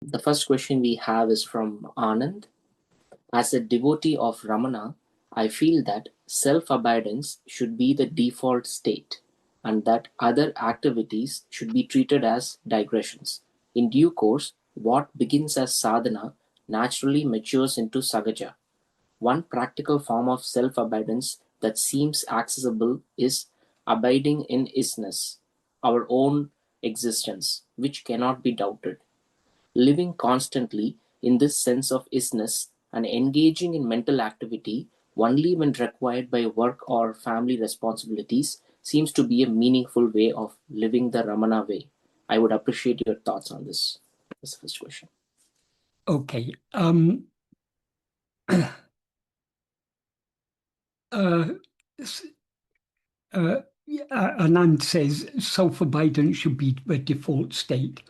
The first question we have is from Anand. As a devotee of Ramana, I feel that self-abidance should be the default state and that other activities should be treated as digressions. In due course, what begins as sadhana naturally matures into sagaja. One practical form of self-abidance that seems accessible is abiding in isness, our own existence, which cannot be doubted. Living constantly in this sense of isness and engaging in mental activity only when required by work or family responsibilities seems to be a meaningful way of living the Ramana way. I would appreciate your thoughts on this. That's the first question. Okay. Anand says self-abidance should be the default state.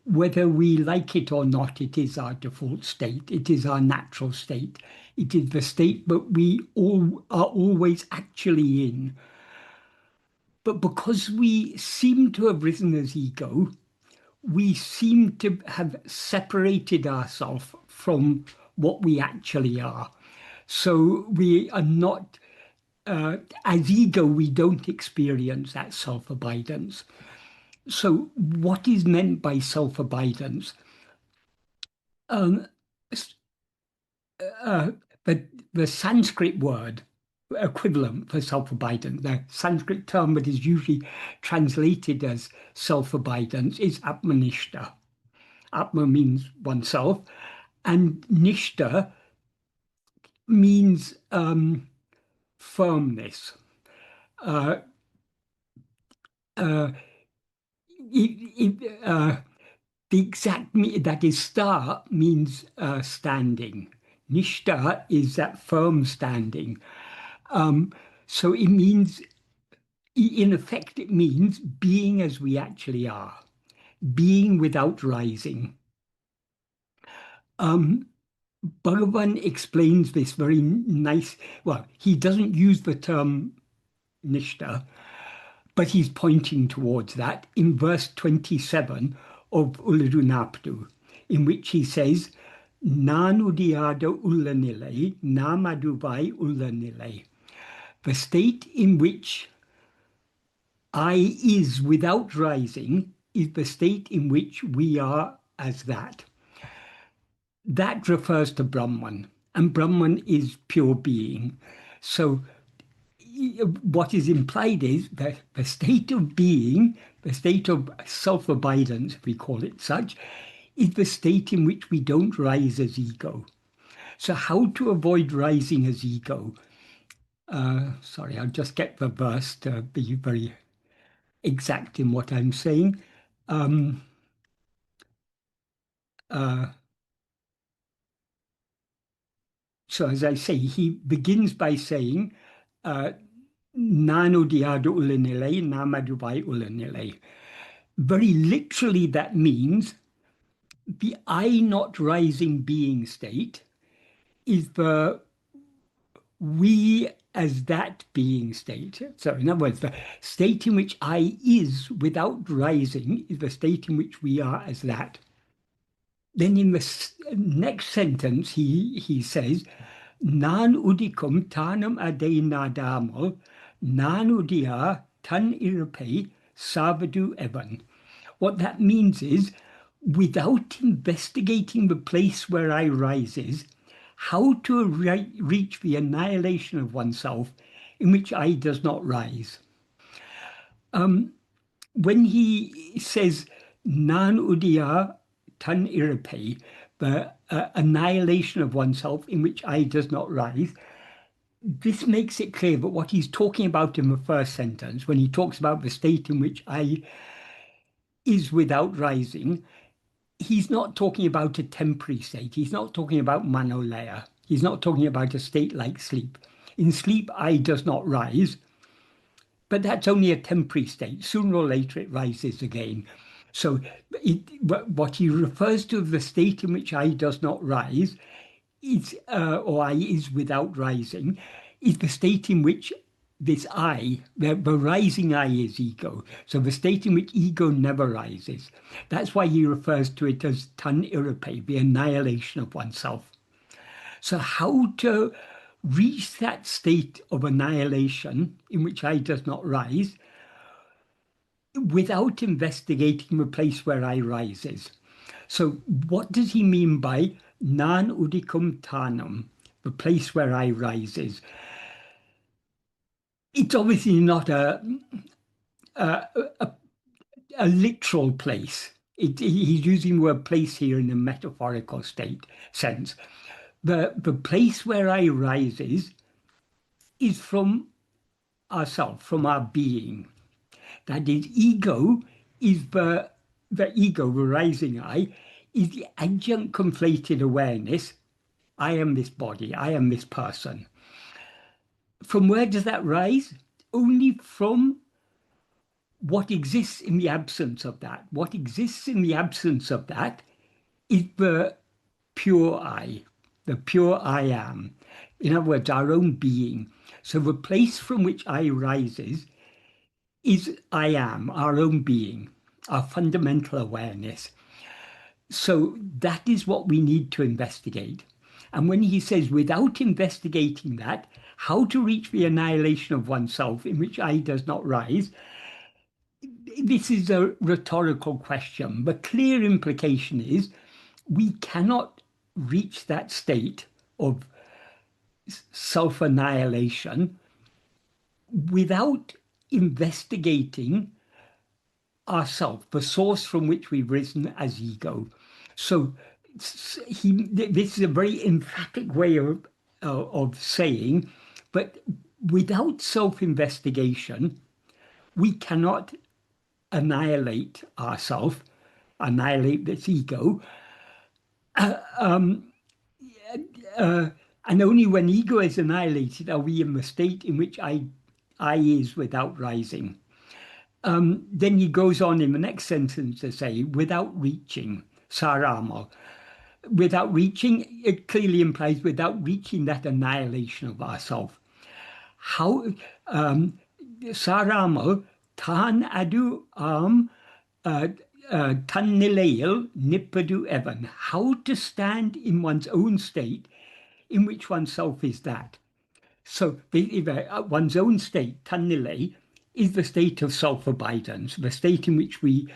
Whether we like it or not, it is our default state. It is our natural state. It is the state that we all are always actually in. But because we seem to have risen as ego, we seem to have separated ourselves from what we actually are. So we are not, as ego, we don't experience that self-abidance. So what is meant by self-abidance? Um, the Sanskrit word equivalent for self-abidance, the Sanskrit term that is usually translated as self-abidance is Atma-niṣṭhā. Atma means oneself, and niṣṭhā means firmness. The exact that is stha means standing. Niṣṭhā is that firm standing. So it means, in effect, it means being as we actually are, being without rising. Bhagavan explains this very nice. Well, he doesn't use the term niṣṭhā, but he's pointing towards that in verse 27 of Ulladu, in which he says, Nanudiyada ullanile, namaduvai ullanile. The state in which I is without rising is the state in which we are as that. That refers to Brahman, and Brahman is pure being. So what is implied is that the state of being, the state of self-abidance, if we call it such, is the state in which we don't rise as ego. So how to avoid rising as ego? Sorry, I'll just get the verse to be very exact in what I'm saying. So as I say, he begins by saying, Nano diado ulanile, namadubai ulanile. Very literally, that means the I not rising being state is the we as that being state. So in other words, the state in which I is without rising is the state in which we are as that. Then in the next sentence, he says, Nan udikum tanam ade nadamo, nan udia tan irpe savadu evan. What that means is, without investigating the place where I rises, how to reach the annihilation of oneself in which I does not rise. When he says, Nan udia tan irpe, the annihilation of oneself in which I does not rise, this makes it clear that what he's talking about in the first sentence, when he talks about the state in which I is without rising, he's not talking about a temporary state. He's not talking about manolaya. He's not talking about a state like sleep. In sleep, I does not rise, but that's only a temporary state. Sooner or later, it rises again. So what he refers to as the state in which I does not rise, is, or I is without rising, is the state in which this I, the rising I is ego. So the state in which ego never rises. That's why he refers to it as tan iripe, the annihilation of oneself. So how to reach that state of annihilation in which I does not rise without investigating the place where I rises? So what does he mean by nan udicum tanum, the place where I rises? It's obviously not a literal place. He's using the word place here in a metaphorical sense. The place where I rises is from ourself, from our being. That is, ego is the ego, the rising I, is the adjunct conflated awareness. I am this body, I am this person. From where does that rise? Only from what exists in the absence of that. What exists in the absence of that is the pure I, the pure I am. In other words, our own being. So the place from which I rises is I am, our own being, our fundamental awareness. So that is what we need to investigate. And when he says, without investigating that, how to reach the annihilation of oneself in which I does not rise, this is a rhetorical question. The clear implication is we cannot reach that state of self-annihilation without investigating ourself, the source from which we've risen as ego. So this is a very emphatic way of saying, but without self-investigation, we cannot annihilate ourself, annihilate this ego. And only when ego is annihilated are we in the state in which I is without rising. Then he goes on in the next sentence to say, without reaching, sarama. Without reaching, it clearly implies without reaching that annihilation of ourself. How, sarama, tan adu tan nilail nippadu evan. How to stand in one's own state in which oneself is that. So one's own state, tan nilay, is the state of self-abidance, the state in which we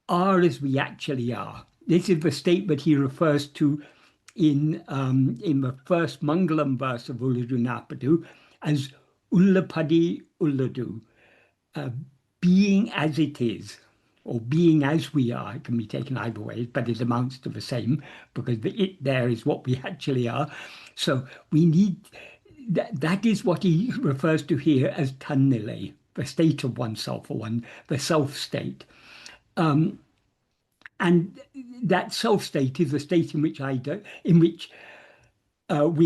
are as we actually are. This is the state that he refers to in the first Mangalam verse of Ulladu Napadu as Ullapadi Ulladu, being as it is, or being as we are. It can be taken either way, but it amounts to the same because the it there is what we actually are. So we need that is what he refers to here as tannile, the state of oneself, or the self state. And that self state is the state in which we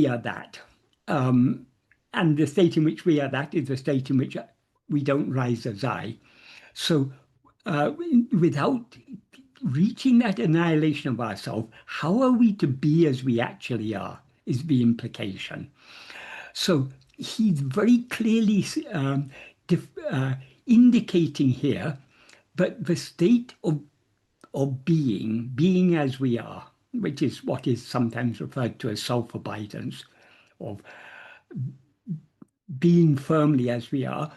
are that. And the state in which we are that is the state in which we don't rise as I. So without reaching that annihilation of ourselves, how are we to be as we actually are, is the implication. So he's very clearly indicating here that the state of being as we are, which is what is sometimes referred to as self-abidance, of being firmly as we are,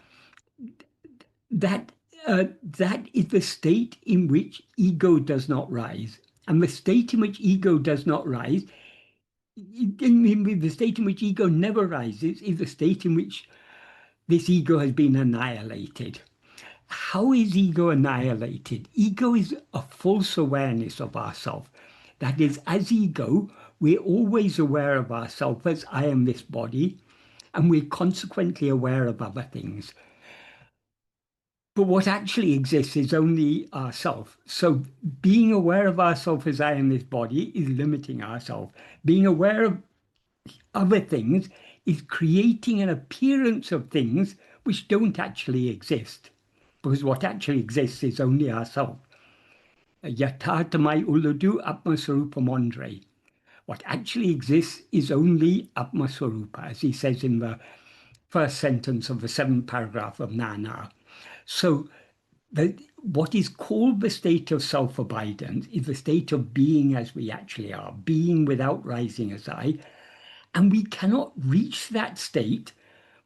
that is the state in which ego does not rise. And the state in which ego does not rise, the state in which ego never rises, is the state in which this ego has been annihilated. How is ego annihilated? Ego is a false awareness of ourself. That is, as ego, we're always aware of ourselves as I am this body, and we're consequently aware of other things. But what actually exists is only ourself. So being aware of ourself as I am this body is limiting ourself. Being aware of other things is creating an appearance of things which don't actually exist. Because what actually exists is only ourself. Yatartamai uladu Atma-sarupamandre. What actually exists is only Atma-sarupa, as he says in the first sentence of the seventh paragraph of Nana. So what is called the state of self-abidance is the state of being as we actually are, being without rising as I. And we cannot reach that state,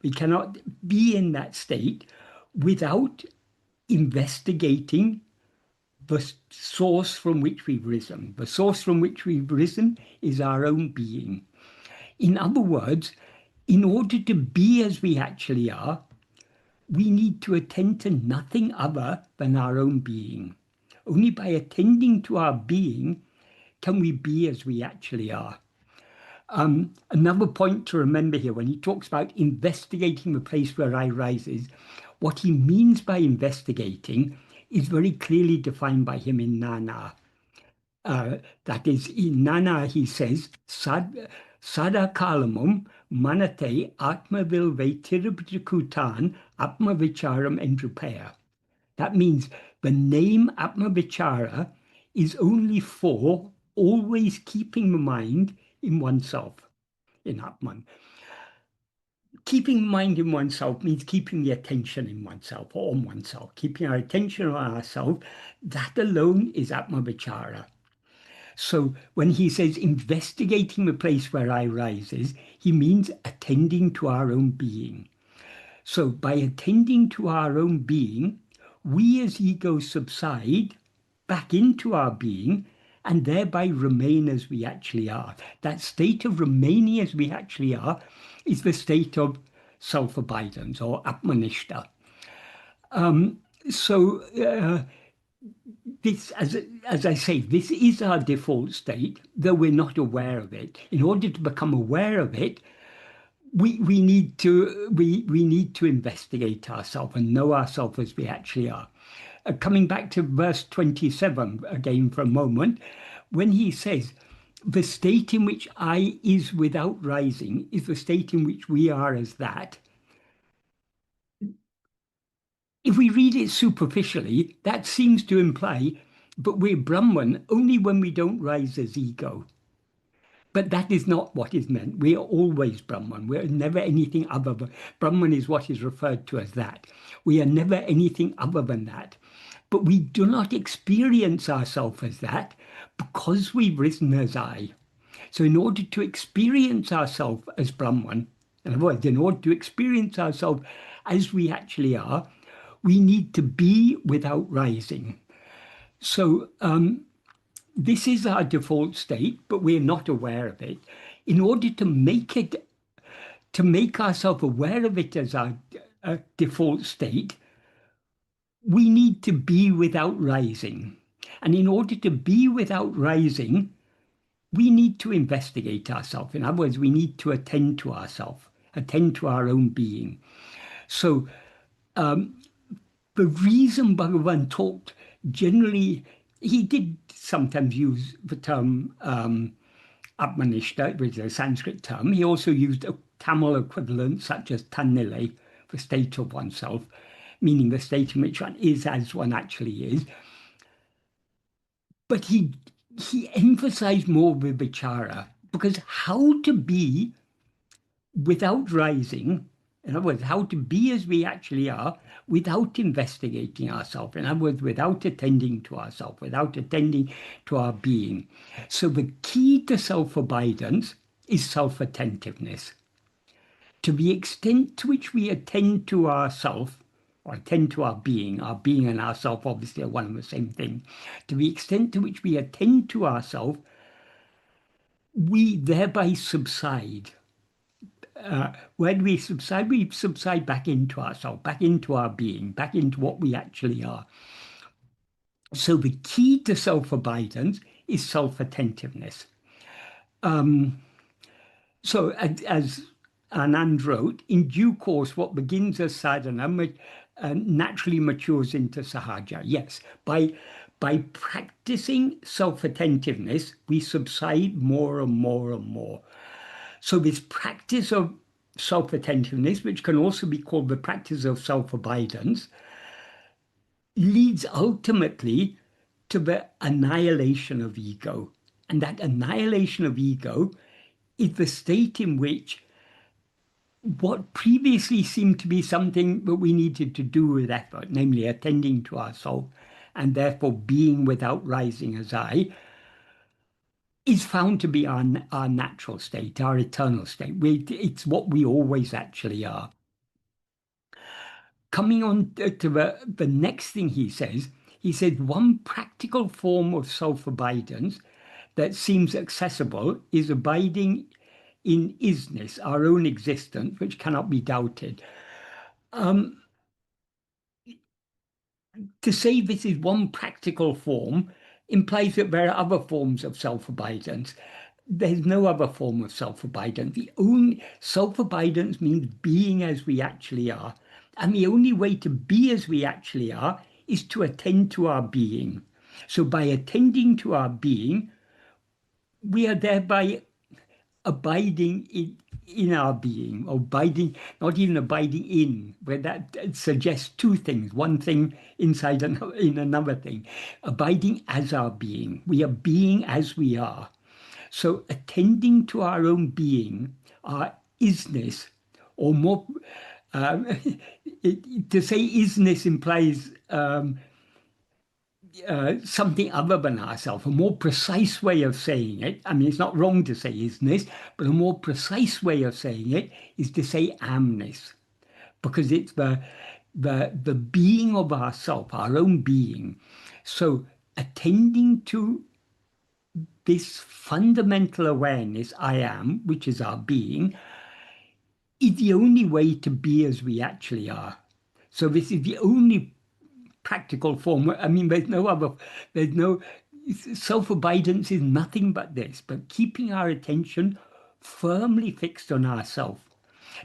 we cannot be in that state without investigating the source from which we've risen. The source from which we've risen is our own being. In other words, in order to be as we actually are, we need to attend to nothing other than our own being. Only by attending to our being can we be as we actually are. Another point to remember here, when he talks about investigating the place where I rises, what he means by investigating is very clearly defined by him in Nana. That is, in Nana he says, Sada kalamum manate Atma-vichara Atma-vicharam endrupaya. That means the name Atma-vichara is only for always keeping the mind in oneself, in Atman. Keeping the mind in oneself means keeping the attention in oneself or on oneself, keeping our attention on ourselves. That alone is Atma-vichara. So when he says investigating the place where I rises, he means attending to our own being. So by attending to our own being, we as ego subside back into our being and thereby remain as we actually are. That state of remaining as we actually are is the state of self-abidance or Atma-niṣṭhā. This, as I say, this is our default state, though we're not aware of it. In order to become aware of it, we need to investigate ourselves and know ourselves as we actually are. Coming back to verse 27 again for a moment, when he says, the state in which I is without rising is the state in which we are as that. If we read it superficially, that seems to imply, but we're Brahman only when we don't rise as ego. But that is not what is meant. We are always Brahman. We're never anything other than Brahman is what is referred to as that. We are never anything other than that. But we do not experience ourselves as that because we've risen as I. So in order to experience ourselves as Brahman, in other words, in order to experience ourselves as we actually are, we need to be without rising. So this is our default state, but we're not aware of it. In order to make ourselves aware of it as our default state, we need to be without rising. And in order to be without rising, we need to investigate ourselves. In other words, we need to attend to ourselves, attend to our own being. So the reason Bhagavan talked generally, he did sometimes use the term Atma-niṣṭhā, which is a Sanskrit term. He also used a Tamil equivalent such as Tannile, the state of oneself, meaning the state in which one is as one actually is. But he emphasized more the vichara, because how to be without rising, in other words, how to be as we actually are without investigating ourselves, in other words, without attending to ourselves, without attending to our being. So the key to self-abidance is self-attentiveness. To the extent to which we attend to ourselves, or attend to our being and ourself obviously are one and the same thing. To the extent to which we attend to ourselves, we thereby subside. Where do we subside? We subside back into ourselves, back into our being, back into what we actually are. So the key to self-abidance is self-attentiveness. So as Anand wrote, in due course, what begins as sadhana naturally matures into sahaja. Yes, by practicing self-attentiveness, we subside more and more and more. So this practice of self-attentiveness, which can also be called the practice of self-abidance, leads ultimately to the annihilation of ego. And that annihilation of ego is the state in which what previously seemed to be something that we needed to do with effort, namely attending to ourselves and therefore being without rising as I, is found to be our natural state, our eternal state. It's what we always actually are. Coming on to the next thing he says, one practical form of self-abidance that seems accessible is abiding in isness, our own existence, which cannot be doubted. To say this is one practical form implies that there are other forms of self-abidance. There's no other form of self-abidance. The only self-abidance means being as we actually are. And the only way to be as we actually are is to attend to our being. So by attending to our being, we are thereby abiding in our being, or abiding, not even abiding in, where that suggests two things, one thing inside in another thing. Abiding as our being. We are being as we are. So attending to our own being, our isness, or more, um, to say isness implies something other than ourselves. A more precise way of saying it, I mean, it's not wrong to say isness, but a more precise way of saying it is to say amness, because it's the being of ourself, our own being. So attending to this fundamental awareness, I am, which is our being, is the only way to be as we actually are. So this is the only practical form. I mean, there's no, self-abidance is nothing but this, but keeping our attention firmly fixed on ourself.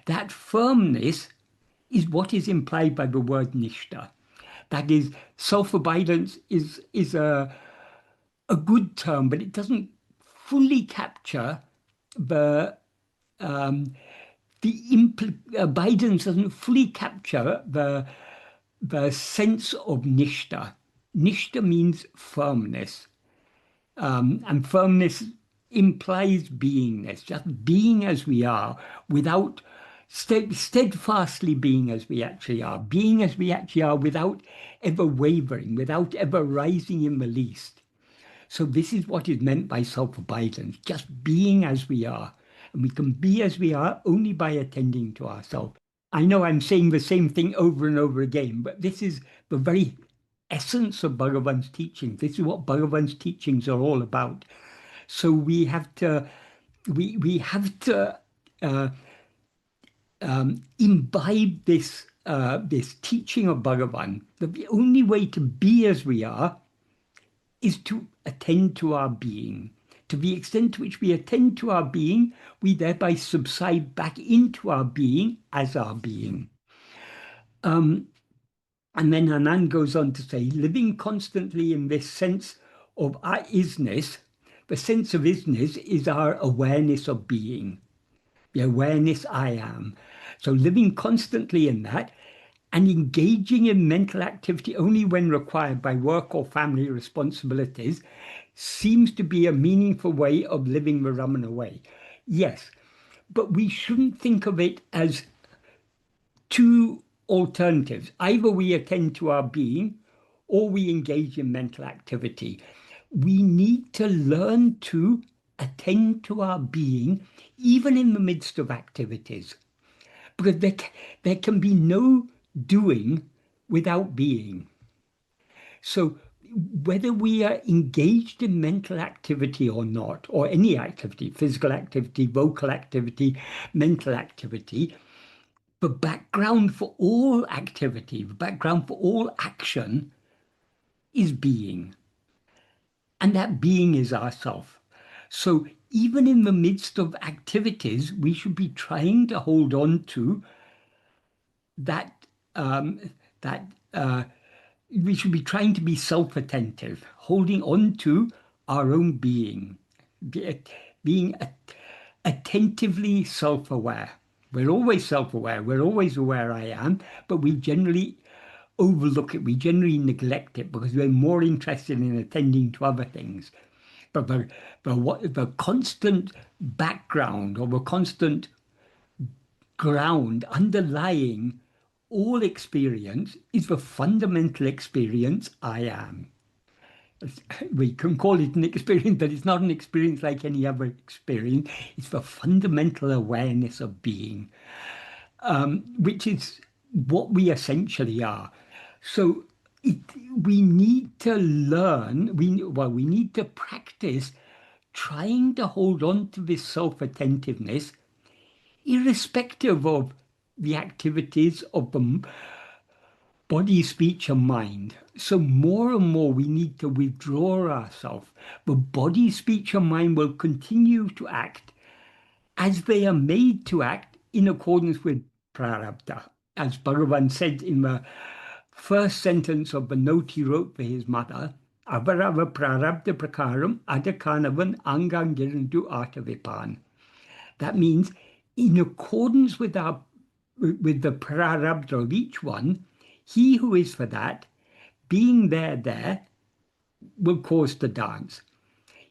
That firmness is what is implied by the word niṣṭhā. That is, self-abidance is a good term, but it doesn't fully capture the abidance doesn't fully capture the sense of niṣṭhā. Niṣṭhā means firmness, and firmness implies beingness, just being as we are, without steadfastly being as we actually are, being as we actually are without ever wavering, without ever rising in the least. So this is what is meant by self-abidance, just being as we are. And we can be as we are only by attending to ourselves. I know I'm saying the same thing over and over again, but this is the very essence of Bhagavan's teaching. This is what Bhagavan's teachings are all about. So we have to uh, imbibe this teaching of Bhagavan, that the only way to be as we are is to attend to our being. To the extent to which we attend to our being, we thereby subside back into our being as our being. And then Anand goes on to say, living constantly in this sense of our isness, the sense of isness is our awareness of being, the awareness I am. So living constantly in that and engaging in mental activity only when required by work or family responsibilities seems to be a meaningful way of living the Ramana way. Yes, but we shouldn't think of it as two alternatives. Either we attend to our being or we engage in mental activity. We need to learn to attend to our being even in the midst of activities, because there can be no doing without being. So whether we are engaged in mental activity or not, or any activity, physical activity, vocal activity, mental activity, the background for all activity, the background for all action is being. And that being is ourself. So even in the midst of activities, we should be trying to hold on to that, that we should be trying to be self-attentive, holding on to our own being, being attentively self-aware. We're always self-aware. We're always aware I am, but we generally overlook it. We generally neglect it because we're more interested in attending to other things. But the constant background or the constant ground underlying all experience is the fundamental experience I am. We can call it an experience, but it's not an experience like any other experience. It's the fundamental awareness of being, which is what we essentially are. So it, we need to learn, we need to practice trying to hold on to this self-attentiveness, irrespective of the activities of the body, speech, and mind. So more and more we need to withdraw ourselves. The body, speech, and mind will continue to act as they are made to act in accordance with prarabdha. As Bhagavan said in the first sentence of the note he wrote for his mother, avarava prarabdha prakaram adakanavan angangirandu atavipan. That means in accordance with the prarabdha of each one, he who is for that, being there, will cause the dance.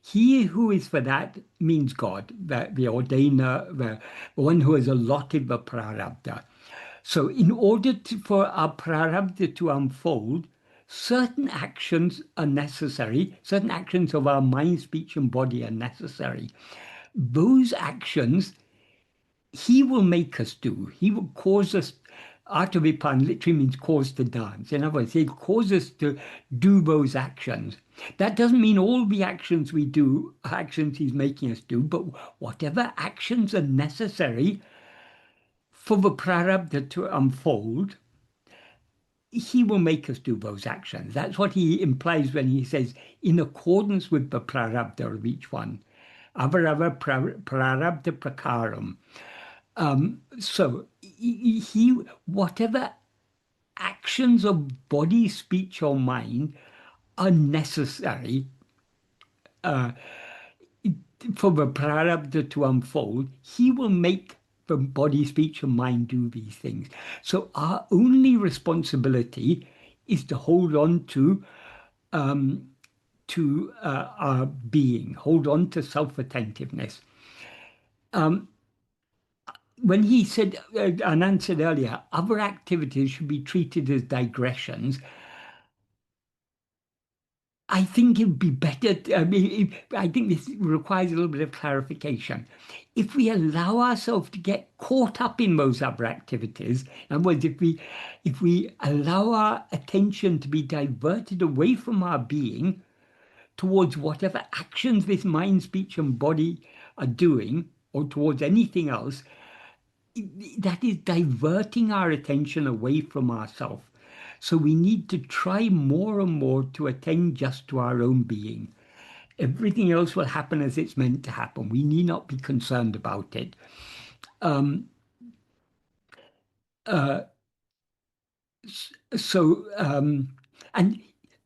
He who is for that means God, the ordainer, the one who has allotted the prarabdha. So in order for our prarabdha to unfold, certain actions are necessary, certain actions of our mind, speech, and body are necessary. Those actions he will make us do. He will cause us. Atavipan literally means cause to dance. In other words, he'll cause us to do those actions. That doesn't mean all the actions we do are actions he's making us do, but whatever actions are necessary for the prarabdha to unfold, he will make us do those actions. That's what he implies when he says, in accordance with the prarabdha of each one. Avarava prarabdha prakaram. So whatever actions of body, speech, or mind are necessary for the prarabdha to unfold, he will make the body, speech, and mind do these things. So our only responsibility is to hold on to our being, hold on to self-attentiveness. When he said, Anand said earlier, other activities should be treated as digressions, I think it would be better. I think this requires a little bit of clarification. If we allow ourselves to get caught up in those other activities, in other words, if we allow our attention to be diverted away from our being towards whatever actions this mind, speech, and body are doing, or towards anything else, that is diverting our attention away from ourselves. So we need to try more and more to attend just to our own being. Everything else will happen as it's meant to happen. We need not be concerned about it. And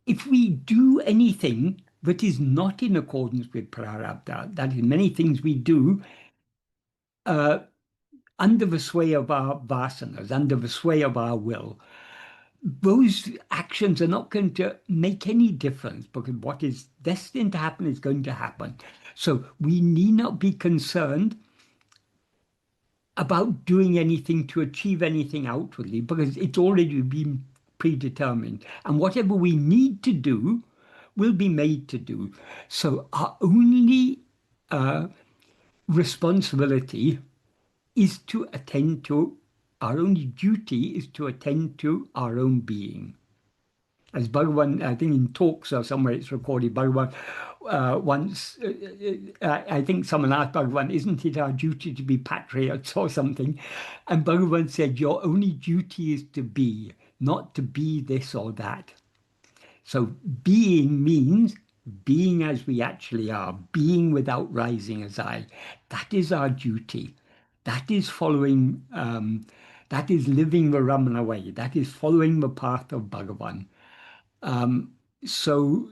if we do anything that is not in accordance with prarabdha, that is, many things we do under the sway of our vasanas, under the sway of our will, those actions are not going to make any difference because what is destined to happen is going to happen. So we need not be concerned about doing anything to achieve anything outwardly because it's already been predetermined. And whatever we need to do will be made to do. So our only responsibility is to attend to, our only duty is to attend to our own being. As Bhagavan, I think in talks or somewhere it's recorded, Bhagavan once, I think someone asked Bhagavan, isn't it our duty to be patriots or something? And Bhagavan said, your only duty is to be, not to be this or that. So being means being as we actually are, being without rising as I. That is our duty. That is following, that is living the Ramana way. That is following the path of Bhagavan. So,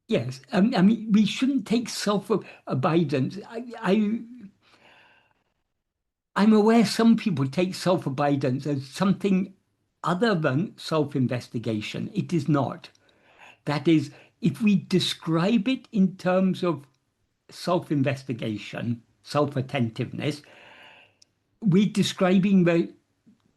yes, I mean, we shouldn't take self-abidance. I'm aware some people take self-abidance as something other than self-investigation. It is not. That is, if we describe it in terms of self-investigation, self-attentiveness, we're describing the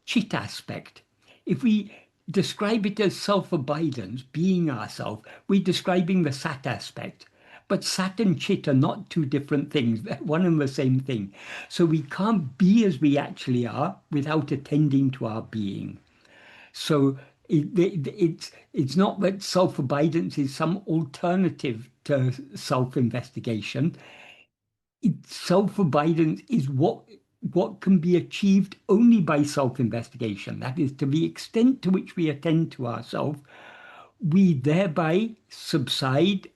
chit aspect. If we describe it as self-abidance, being ourself, we're describing the sat aspect. But sat and chit are not two different things, they're one and the same thing. So we can't be as we actually are without attending to our being. So it's not that self-abidance is some alternative to self-investigation. Self-abidance is what can be achieved only by self-investigation. That is, to the extent to which we attend to ourselves, we thereby subside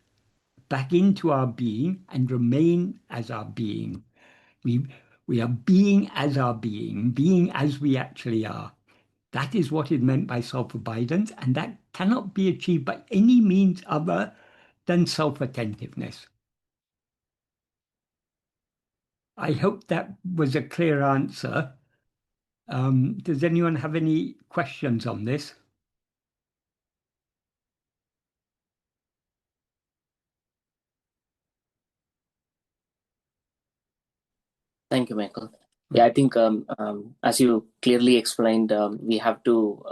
back into our being and remain as our being. We, we are being as our being as we actually are. That is what is meant by self-abidance, and that cannot be achieved by any means other than self-attentiveness. I hope that was a clear answer. Does anyone have any questions on this? Thank you, Michael. Yeah, I think as you clearly explained, we have to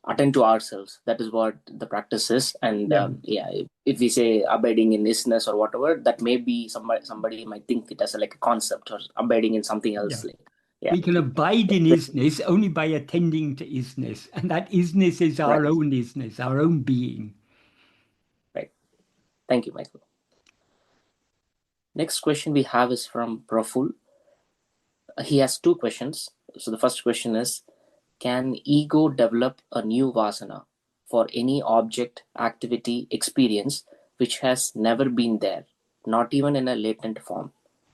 attend to ourselves. That is what the practice is. And Yeah. yeah, if we say abiding in isness or whatever, that may be somebody might think it as like a concept or abiding in something else. Yeah. Like, yeah, We can abide in isness only by attending to isness, and that isness is right, our own isness, our own being. right. Thank you, Michael. Next question we have is from Praful. He has two questions. So the first question is, can ego develop a new vasana for any object, activity, experience which has never been there, not even in a latent form?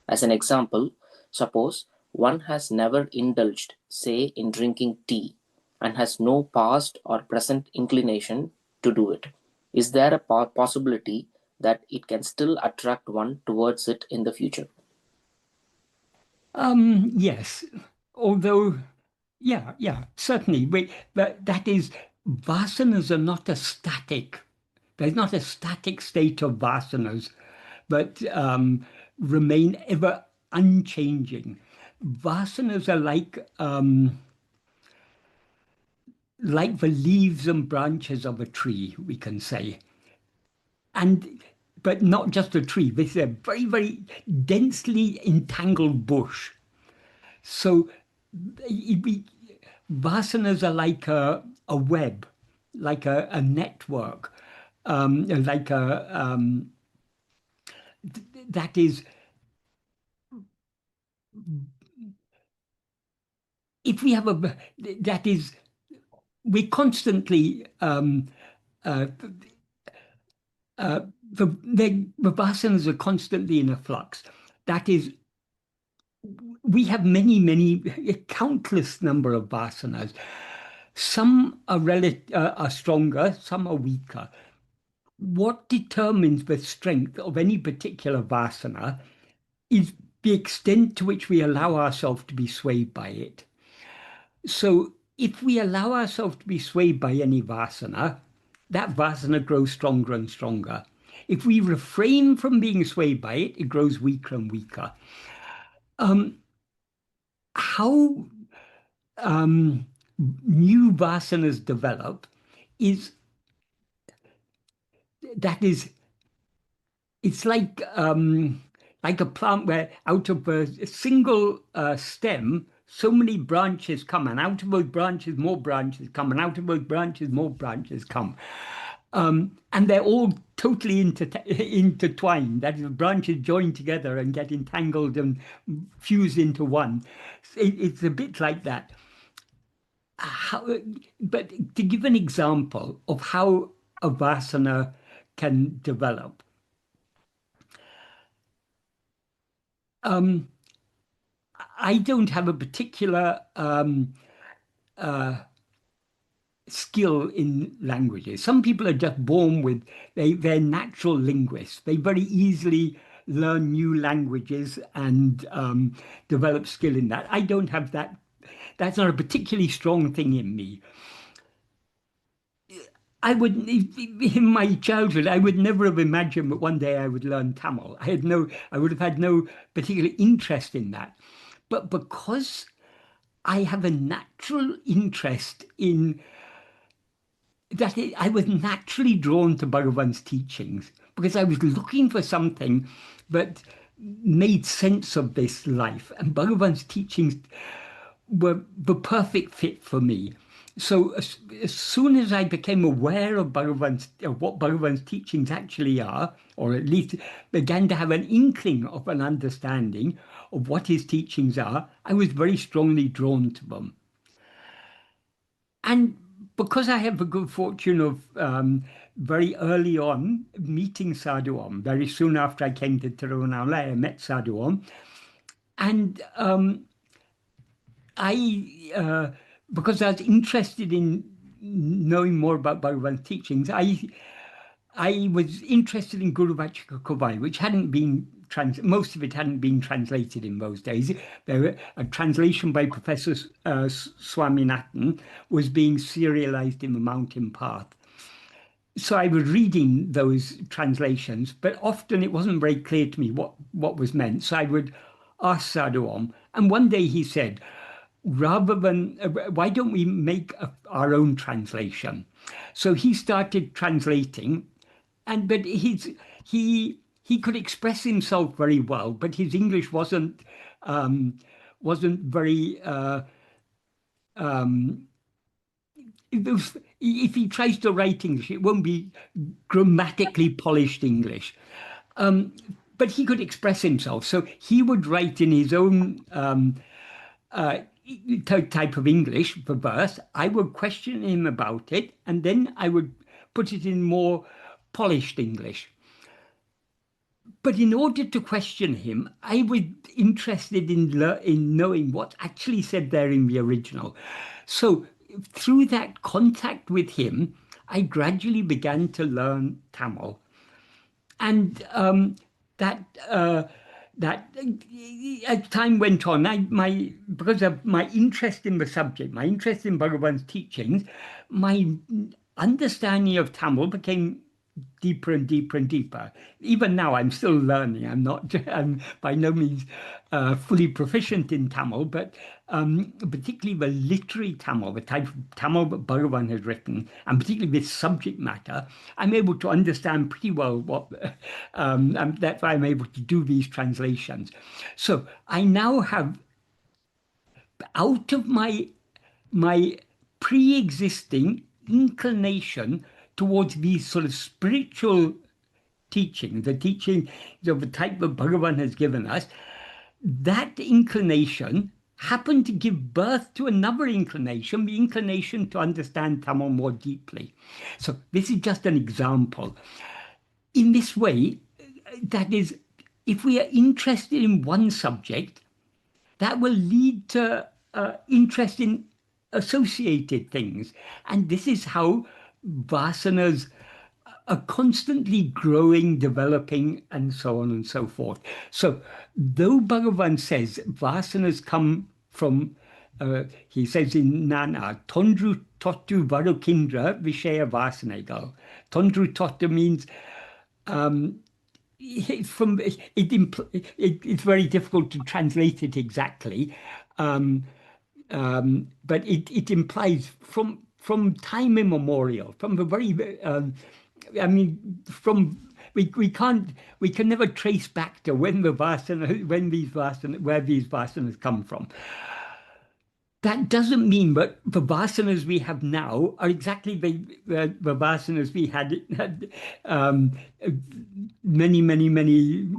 As an example, suppose one has never indulged, say, in drinking tea and has no past or present inclination to do it. Is there a possibility that it can still attract one towards it in the future? Yes, although, yeah, certainly. But that is, vasanas are not a static. There's not a static state of vasanas, but remain ever unchanging. Vasanas are like the leaves and branches of a tree, we can say. And but not just a tree. This is a very, very densely entangled bush. So vasanas are like a web, like a network, like that is, if we have that is, we constantly, uh, the vasanas are constantly in a flux. That is, we have many, many, countless number of vasanas. Some are stronger, some are weaker. What determines the strength of any particular vasana is the extent to which we allow ourselves to be swayed by it. So if we allow ourselves to be swayed by any vasana, that vasana grows stronger and stronger. If we refrain from being swayed by it, it grows weaker and weaker. How new vasanas develop is that is it's like a plant where out of a single stem so many branches come, and out of those branches more branches come, and out of those branches more branches come, and they're all totally intertwined. That is, the branches join together and get entangled and fuse into one. It's a bit like that. But to give an example of how a vasana can develop, I don't have a particular skill in languages. Some people are just born with, they're natural linguists. They very easily learn new languages and develop skill in that. I don't have that. That's not a particularly strong thing in me. In my childhood, I would never have imagined that one day I would learn Tamil. I would have had no particular interest in that. But because I have a natural interest in that, I was naturally drawn to Bhagavan's teachings because I was looking for something that made sense of this life. And Bhagavan's teachings were the perfect fit for me. So as soon as I became aware of what Bhagavan's teachings actually are, or at least began to have an inkling of an understanding of what his teachings are, I was very strongly drawn to them. And because I have the good fortune of very early on meeting Sadhu Om, very soon after I came to Tirunelveli, I met Sadhu Om, and because I was interested in knowing more about Bhagavan's teachings, I was interested in Guru Vachika, which hadn't been most of it hadn't been translated in those days. A translation by Professor Swaminathan was being serialized in the Mountain Path. So I was reading those translations, but often it wasn't very clear to me what was meant. So I would ask Sadhu Om, and one day he said, rather than why don't we make our own translation? So he started translating, but he could express himself very well, but his English wasn't very if he tries to write English, it won't be grammatically polished English. But he could express himself. So he would write in his own type of English for verse. I would question him about it, and then I would put it in more polished English. But in order to question him, I was interested in knowing what actually said there in the original. So through that contact with him, I gradually began to learn Tamil. And that as time went on, because of my interest in the subject, my interest in Bhagavan's teachings, my understanding of Tamil became deeper and deeper and deeper. Even now, I'm still learning. I'm by no means fully proficient in Tamil, but particularly the literary Tamil, the type of Tamil that Bhagavan has written, and particularly this subject matter, I'm able to understand pretty well that's why I'm able to do these translations. So I now have, out of my pre-existing inclination towards these sort of spiritual teaching, the teaching of the type that Bhagavan has given us, that inclination happened to give birth to another inclination, the inclination to understand Tamil more deeply. So this is just an example. In this way, that is, if we are interested in one subject, that will lead to interest in associated things. And this is how vasanas are constantly growing, developing, and so on and so forth. So, though Bhagavan says vasanas come from, he says in Nana, Tondru Totu Varukindra Vishaya Vasanegal. Tondru Totu means it's very difficult to translate it exactly, but it implies from time immemorial, from the very I mean, we can never trace back to where these vasanas come from. That doesn't mean that the vasanas we have now are exactly the vasanas we had many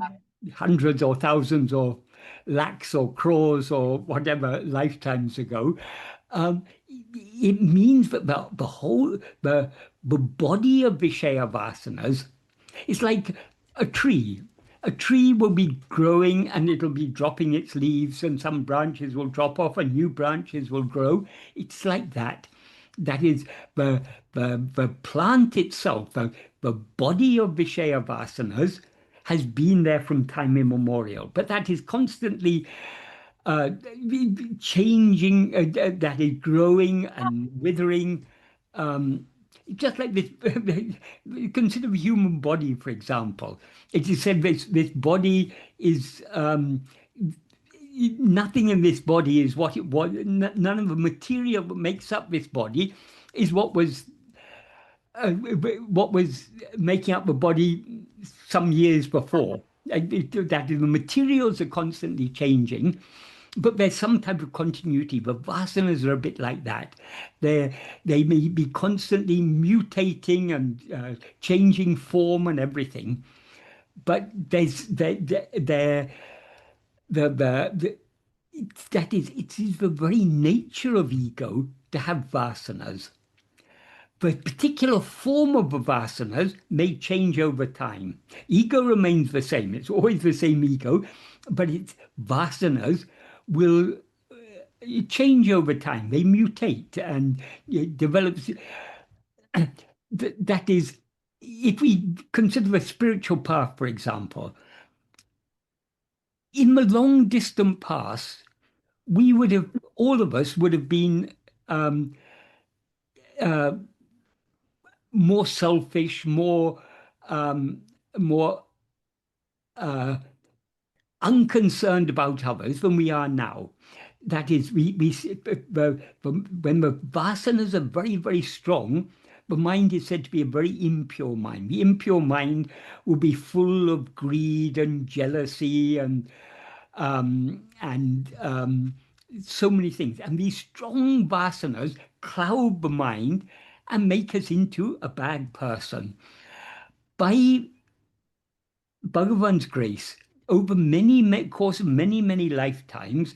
hundreds or thousands or lakhs or crores or whatever lifetimes ago. It means that the body of Vishaya vasanas is like a tree. A tree will be growing and it'll be dropping its leaves, and some branches will drop off and new branches will grow. It's like that. That is the plant itself, the body of Vishaya vasanas has been there from time immemorial, but that is constantly changing, that is growing and withering. Just like this, consider the human body, for example. It is said this body nothing in this body is what it was. None of the material that makes up this body is what was making up the body some years before. That is, the materials are constantly changing, but there's some type of continuity. The vasanas are a bit like that. They may be constantly mutating and changing form and everything, but it is the very nature of ego to have vasanas. The particular form of the vasanas may change over time. Ego remains the same. It's always the same ego, but its vasanas will change over time. They mutate and develop. That is, if we consider the spiritual path, for example, in the long distant past, all of us would have been um, uh, more selfish, um, more uh, unconcerned about others than we are now. That is, when the vasanas are very, very strong, the mind is said to be a very impure mind. The impure mind will be full of greed and jealousy and so many things. And these strong vasanas cloud the mind and make us into a bad person. By Bhagavan's grace, over course of many, many lifetimes,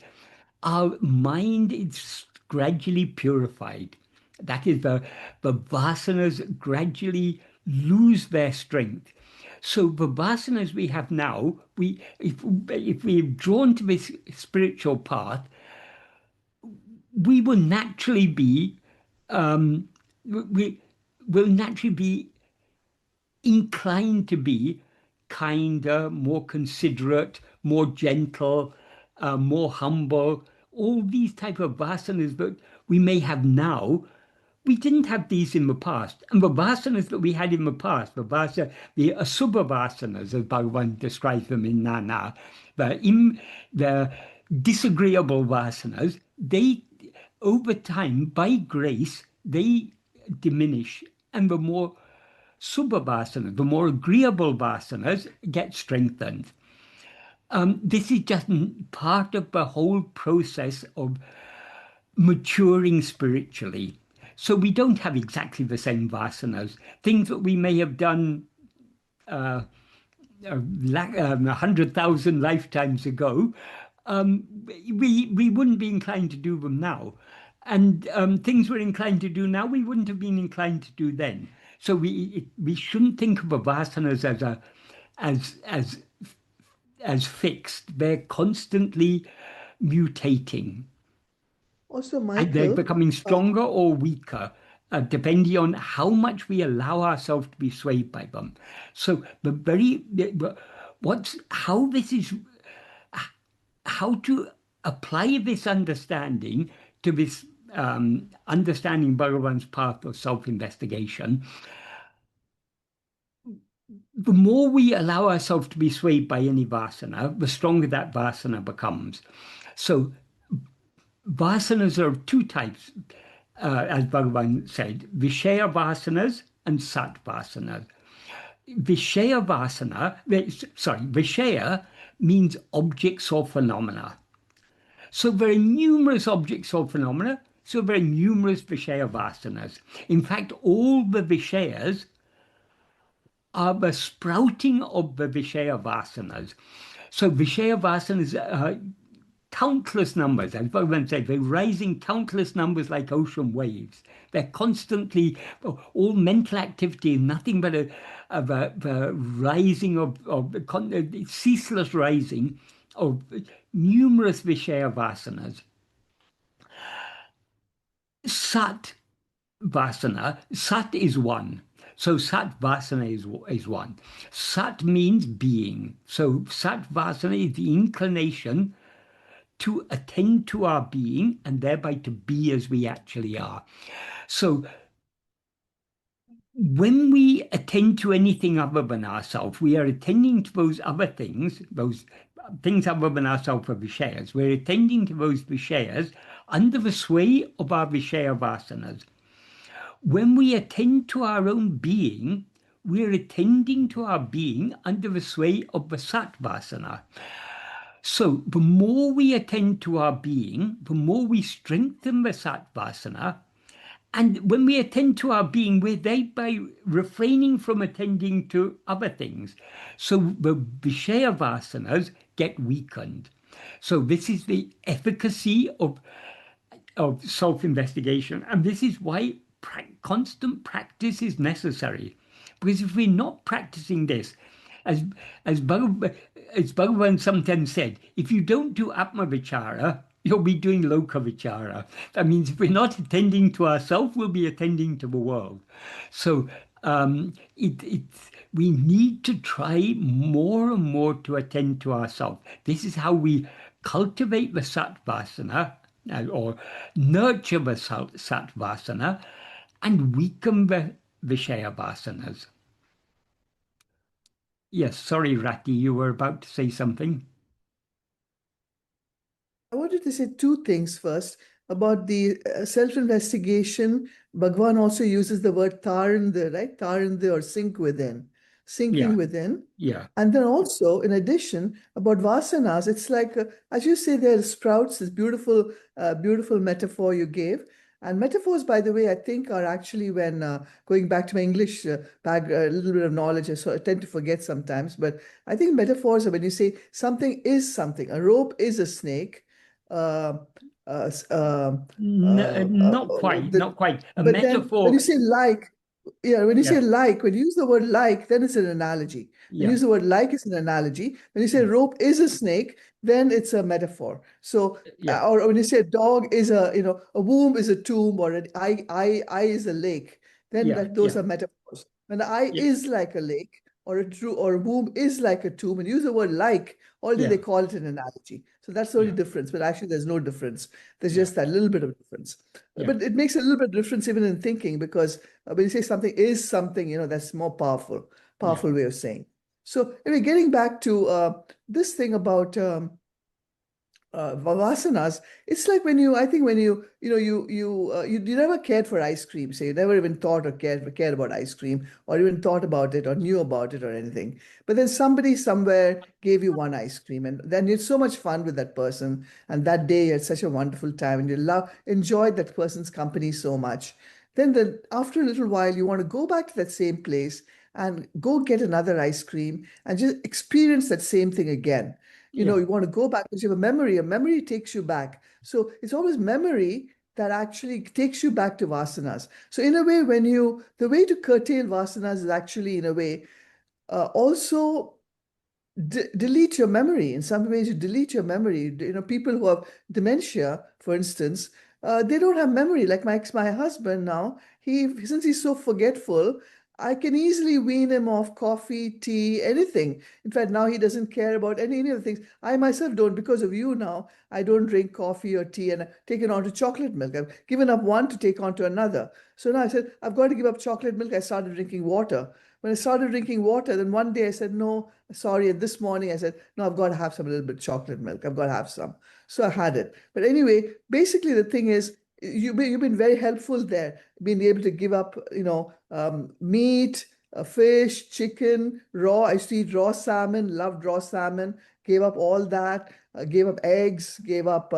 our mind is gradually purified. That is, the vasanas gradually lose their strength. So the vasanas we have now, if we're drawn to this spiritual path, we will naturally be we will naturally be inclined to be kinder, more considerate, more gentle, more humble. All these type of vasanas that we may have now, we didn't have these in the past. And the vasanas that we had in the past, the asubha vasanas, as Bhagavan describes them in Nana, the disagreeable vasanas, they, over time, by grace, they diminish. And the more subha vasanas, the more agreeable vasanas, get strengthened. This is just part of the whole process of maturing spiritually. So we don't have exactly the same vasanas. Things that we may have done 100,000 lifetimes ago, we wouldn't be inclined to do them now. And things we're inclined to do now, we wouldn't have been inclined to do then. So we shouldn't think of the vasanas as fixed. They're constantly mutating. Also, And they're Michael, becoming stronger or weaker, depending on how much we allow ourselves to be swayed by them. So how to apply this understanding to this understanding Bhagavan's path of self-investigation. The more we allow ourselves to be swayed by any vasana, the stronger that vasana becomes. So vasanas are of two types, as Bhagavan said, Vishaya vasanas and Sat vasanas. Vishaya means objects or phenomena. So there are numerous objects or phenomena, so there are numerous Vishaya vasanas. In fact, all the Vishayas are the sprouting of the Vishaya vasanas. So Vishaya vasanas are countless numbers, as Bhagavan said, they're rising countless numbers like ocean waves. They're constantly, all mental activity is nothing but a rising ceaseless rising of numerous Vishaya vasanas. Sat is one. So Sat Vasana is one. Sat means being. So Sat Vasana is the inclination to attend to our being and thereby to be as we actually are. So when we attend to anything other than ourselves, we are attending to those other things, those things other than ourselves are Vishayas. We're attending to those Vishayas under the sway of our Vishaya vasanas. When we attend to our own being, we're attending to our being under the sway of the Sat Vasana. So the more we attend to our being, the more we strengthen the Sat Vasana. And when we attend to our being, we're thereby refraining from attending to other things. So the Vishaya Vasanas get weakened. So this is the efficacy of self-investigation. And this is why constant practice is necessary. Because if we're not practicing this, as, as, Bhagavan sometimes said, if you don't do Atma-vichara, you'll be doing Loka-vichara. That means if we're not attending to ourselves, we'll be attending to the world. So we need to try more and more to attend to ourselves. This is how we cultivate the Satvasana, or nurture the Satvasana, and weaken the Vishaya Vasanas. Yes, sorry, Rati, you were about to say something. I wanted to say two things first about the self-investigation. Bhagavan also uses the word taranda, right? Taranda, or sink within, sinking Yeah, within. yeah, And then also, in addition, about vasanas, it's like, as you say, they're sprouts, this beautiful, beautiful metaphor you gave. And metaphors, by the way, I think are actually, when going back to my English a little bit of knowledge, I tend to forget sometimes, but I think metaphors are when you say something is something. A rope is a snake. Uh, uh, uh, not quite, not quite. A but then when you metaphor, say like, yeah, when you say yeah, like, when you use the word like, then it's an analogy. When you yeah, use the word like, it's an analogy. When you say yeah, rope is a snake, then it's a metaphor. So, yeah, or when you say a dog is a womb is a tomb, or an eye is a lake, then yeah, those yeah, are metaphors. When the eye yeah, is like a lake, or a womb is like a tomb, and use the word like, already they yeah, call it an analogy. So that's the only yeah, difference. But actually, there's no difference. There's yeah, just that little bit of difference. yeah, But it makes a little bit of difference even in thinking, because when you say something is something, that's more powerful, yeah, powerful way of saying. So anyway, getting back to this thing about vasanas, it's like when you, I think when you never cared for ice cream, say you never even thought or cared about ice cream, or even thought about it or knew about it or anything. But then somebody somewhere gave you one ice cream, and then you had so much fun with that person, and that day you had such a wonderful time, and you enjoyed that person's company so much. Then after a little while, you want to go back to that same place and go get another ice cream and just experience that same thing again. yeah, You want to go back because you have a memory takes you back. So it's always memory that actually takes you back to vasanas. So in a way, the way to curtail vasanas is actually, in a way, also delete your memory. In some ways, you delete your memory. People who have dementia, for instance, they don't have memory. Like my husband now, since he's so forgetful, I can easily wean him off coffee, tea, anything. In fact, now he doesn't care about any of the things. I myself don't, because of you now. I don't drink coffee or tea, and I've taken on to chocolate milk. I've given up one to take on to another. So now I said, I've got to give up chocolate milk. I started drinking water. When I started drinking water, then one day I said, no, sorry. And this morning I said, no, I've got to have some, a little bit of chocolate milk. I've got to have some. So I had it. But anyway, basically the thing is, you've been very helpful there, being able to give up, meat, fish, chicken, raw. I used to eat raw salmon, loved raw salmon, gave up all that, gave up eggs, gave up,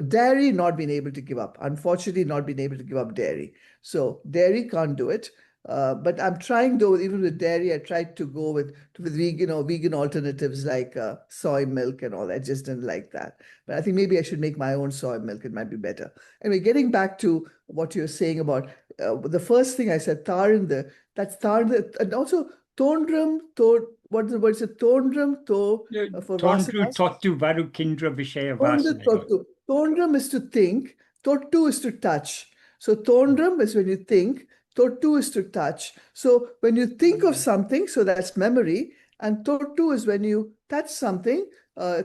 dairy, not been able to give up. Unfortunately, not been able to give up dairy. So dairy, can't do it. But I'm trying, though, even with dairy, I tried to go with vegan alternatives like soy milk and all that. I just didn't like that. But I think maybe I should make my own soy milk. It might be better. Anyway, getting back to what you're saying about the first thing I said, that's Tarindra, and also Tondram, what is the word? It's Tondram, for Tondru Vasanas. Totu Varukindra Vishaya Tonda Vasana. Tottu. Tondram is to think, Tottu is to touch. So Tondram is when you think, Tottu is to touch. So when you think of something, so that's memory, and Tottu is when you touch something.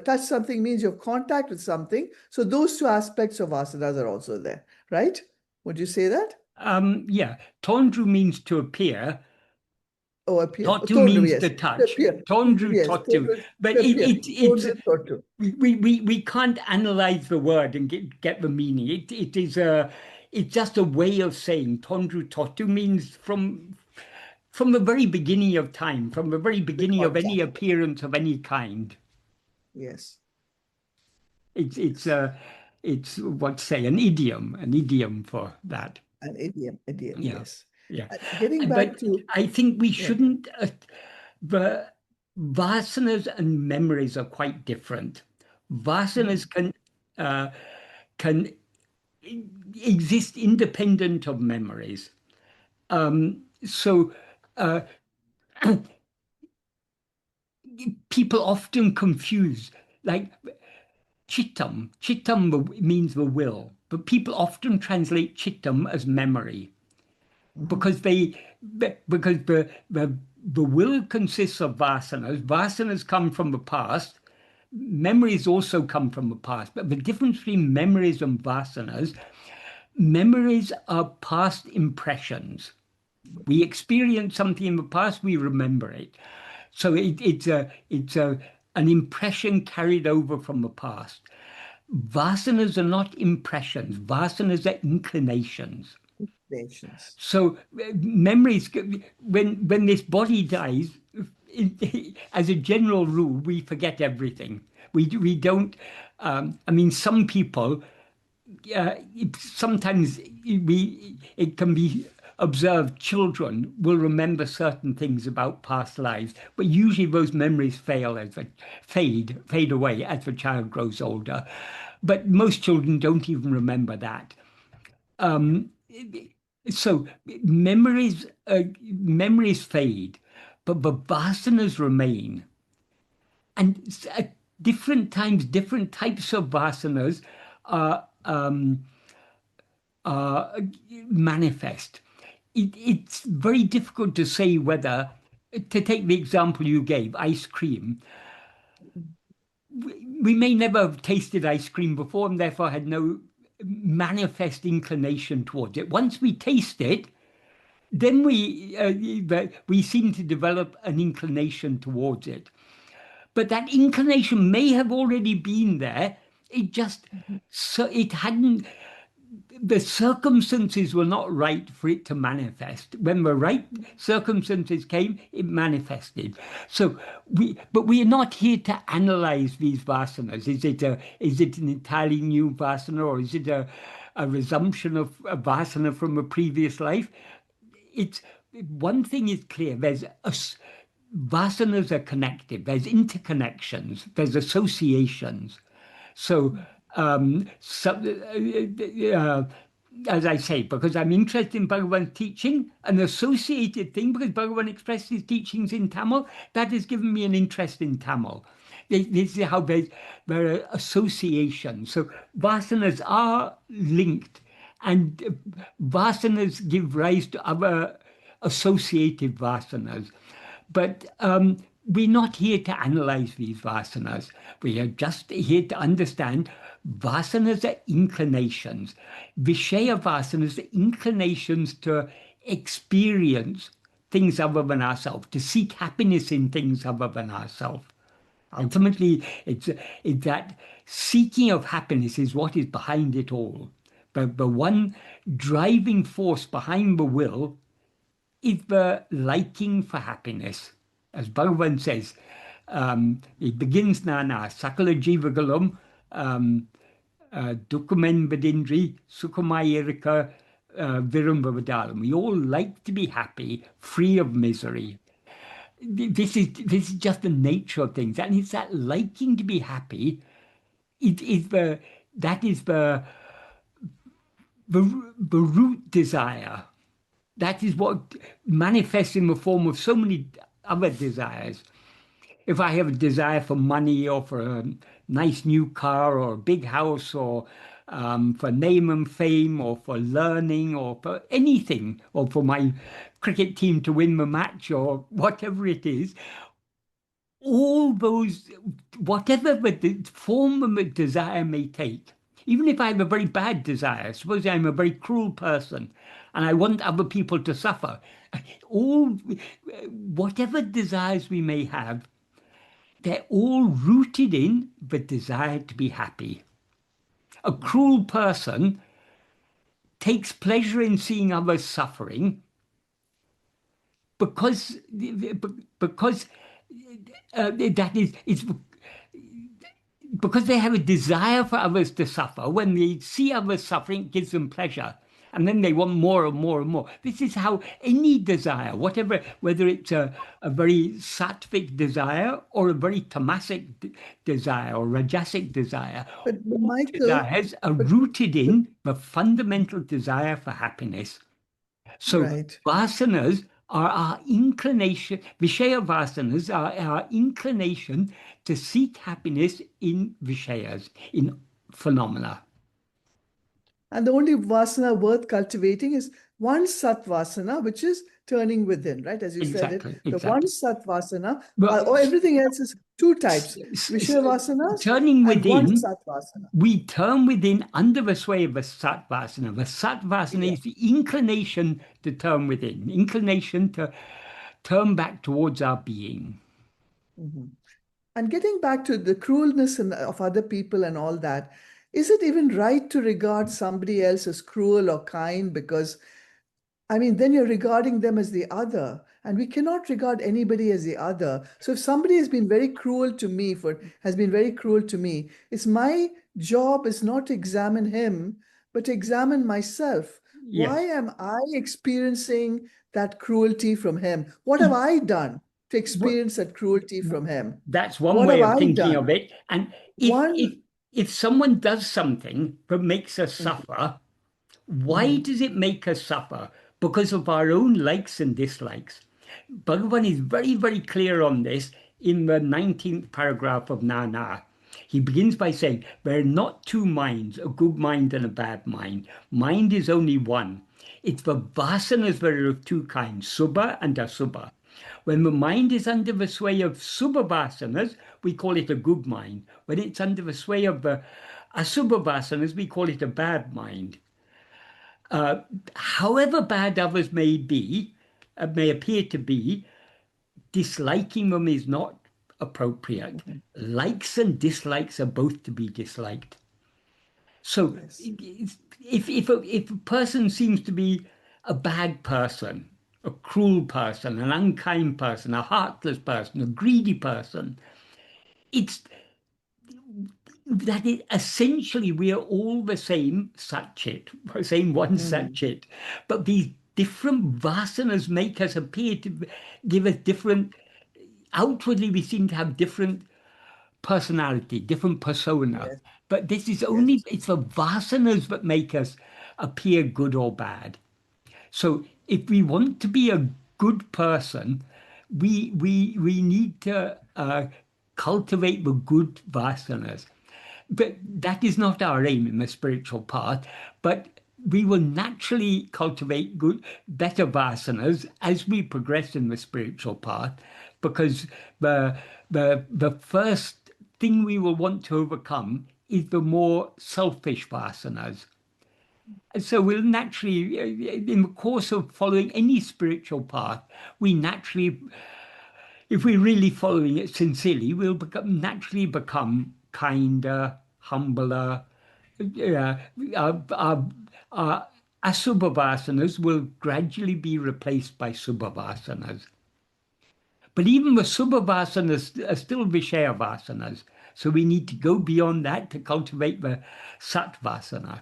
Touch something means you have contact with something. So those two aspects of asanas are also there, right? Would you say that? Yeah, tondru means to appear. Oh, appear. Oh, Totu Tondru, means yes. to To touch. appear. Tondru Yes, totu. Tondru, But to appear. it's Tondru, Totu. we can't analyze the word and get the meaning. It's just a way of saying tondru totu means from the very beginning of time, from the very The beginning of any contact. appearance of any kind. Yes. It's what say an idiom for that. An idiom, Yeah, yes. yeah. And getting back But to, I think we yeah, shouldn't. The vasanas and memories are quite different. Vasanas uh, can exist independent of memories. So people often confuse, like chittam means the will, but people often translate chittam as memory mhm, because because the will consists of vasanas. Vasanas come from the past. Memories also come from the past, but the difference between memories and vasanas, memories are past impressions. We experience something in the past, we remember it. So it's an impression carried over from the past. Vasanas are not impressions. Vasanas are inclinations. nations. So memories, when this body dies, as a general rule, we forget everything. We don't. I mean, some people sometimes it can be observed children will remember certain things about past lives, but usually those memories fade away as the child grows older. But most children don't even remember that. So memories fade, but the vasanas remain. And at different times, different types of vasanas are uh, manifest. It's very difficult to say whether, to take the example you gave, ice cream. We may never have tasted ice cream before and therefore had no manifest inclination towards it. Once we taste it, then we seem to develop an inclination towards it. But that inclination may have already been there. It just so it hadn't the circumstances were not right for it to manifest. When the right circumstances came, it manifested. So but we are not here to analyze these vasanas. Is it an entirely new vasana, or is it a resumption of a vasana from a previous life? It's one thing is clear. Vasanas are connected. There's interconnections. There's associations. So, as I say, because I'm interested in Bhagavan's teaching, an associated thing, because Bhagavan expressed his teachings in Tamil, that has given me an interest in Tamil. This is how there are associations. So vasanas are linked, and vasanas give rise to other associated vasanas. But we're not here to analyze these vasanas. We are just here to understand vasanas are inclinations. Vishaya vasanas are inclinations to experience things other than ourselves, to seek happiness in things other than ourselves. Ultimately, it's that seeking of happiness is what is behind it all. But the one driving force behind the will is the liking for happiness. As Bhagavan says, it begins nana, sakala jivagalum, dukumen vadindri, sukumayirika virumbavadalam. We all like to be happy, free of misery. This is just the nature of things. And it's that liking to be happy, it is that is the root desire. That is what manifests in the form of so many other desires. If I have a desire for money or for a nice new car or a big house or for name and fame or for learning or for anything or for my cricket team to win the match or whatever it is, all those, whatever the form of a desire may take, even if I have a very bad desire, suppose I'm a very cruel person and I want other people to suffer. All, whatever desires we may have, they're all rooted in the desire to be happy. A cruel person takes pleasure in seeing others suffering because that is it's because they have a desire for others to suffer. When they see others suffering, it gives them pleasure. And then they want more and more and more. This is how any desire, whatever, whether it's a very sattvic desire or a very tamasic desire or rajasic desire, But all Michael, desires are but, rooted in the fundamental desire for happiness. So right. vasanas are our inclination, Vishaya vasanas are our inclination to seek happiness in Vishayas, in phenomena. And the only vasana worth cultivating is one sat vasana, which is turning within, right? As you said it, Exactly, the one exactly. sat vasana, But or everything else is two types, Vishaya vasanas turning and one within, sat vasana. we turn within under the sway of the sattvasana. The sattvasana Yeah. is the inclination to turn within, inclination to turn back towards our being. Mhm. And getting back to the cruelness of other people and all that, is it even right to regard somebody else as cruel or kind? Because, I mean, then you're regarding them as the other, and we cannot regard anybody as the other. So if somebody has been very cruel to me, it's my job is not to examine him, but to examine myself. Why Yes. am I experiencing that cruelty from him? What have I done to experience that cruelty from him? That's one What way have of I thinking done? of it. And if One, if if someone does something that makes us Mhm, suffer, why mhm, does it make us suffer? Because of our own likes and dislikes. Bhagavan is very, very clear on this in the 19th paragraph of Nana. He begins by saying, there are not two minds, a good mind and a bad mind. Mind is only one. It's the vasanas that are of two kinds, subha and asubha. When the mind is under the sway of subha vasanas, we call it a good mind. When it's under the sway of the asubha vasanas, we call it a bad mind. However bad others may be, may appear to be, disliking them is not appropriate. mhm. Likes and dislikes are both to be disliked. So Yes. if a person seems to be a bad person, a cruel person, an unkind person, a heartless person, a greedy person, it's that it, essentially we are all the same satchit, same one Mm, satchit, but these different vasanas make us appear to give us different. Outwardly, we seem to have different personality, different persona, yes, but this is only yes, it's the vasanas that make us appear good or bad. So if we want to be a good person, we need to cultivate the good vasanas. But that is not our aim in the spiritual path. But we will naturally cultivate good, better vasanas as we progress in the spiritual path, because the first thing we will want to overcome is the more selfish vasanas. So we'll naturally, in the course of following any spiritual path, we naturally, if we're really following it sincerely, we'll naturally become kinder, humbler. Uh, our, our, our asubhavasanas will gradually be replaced by subhavasanas. But even the subhavasanas are still vishayavasanas. So we need to go beyond that to cultivate the sattvasana.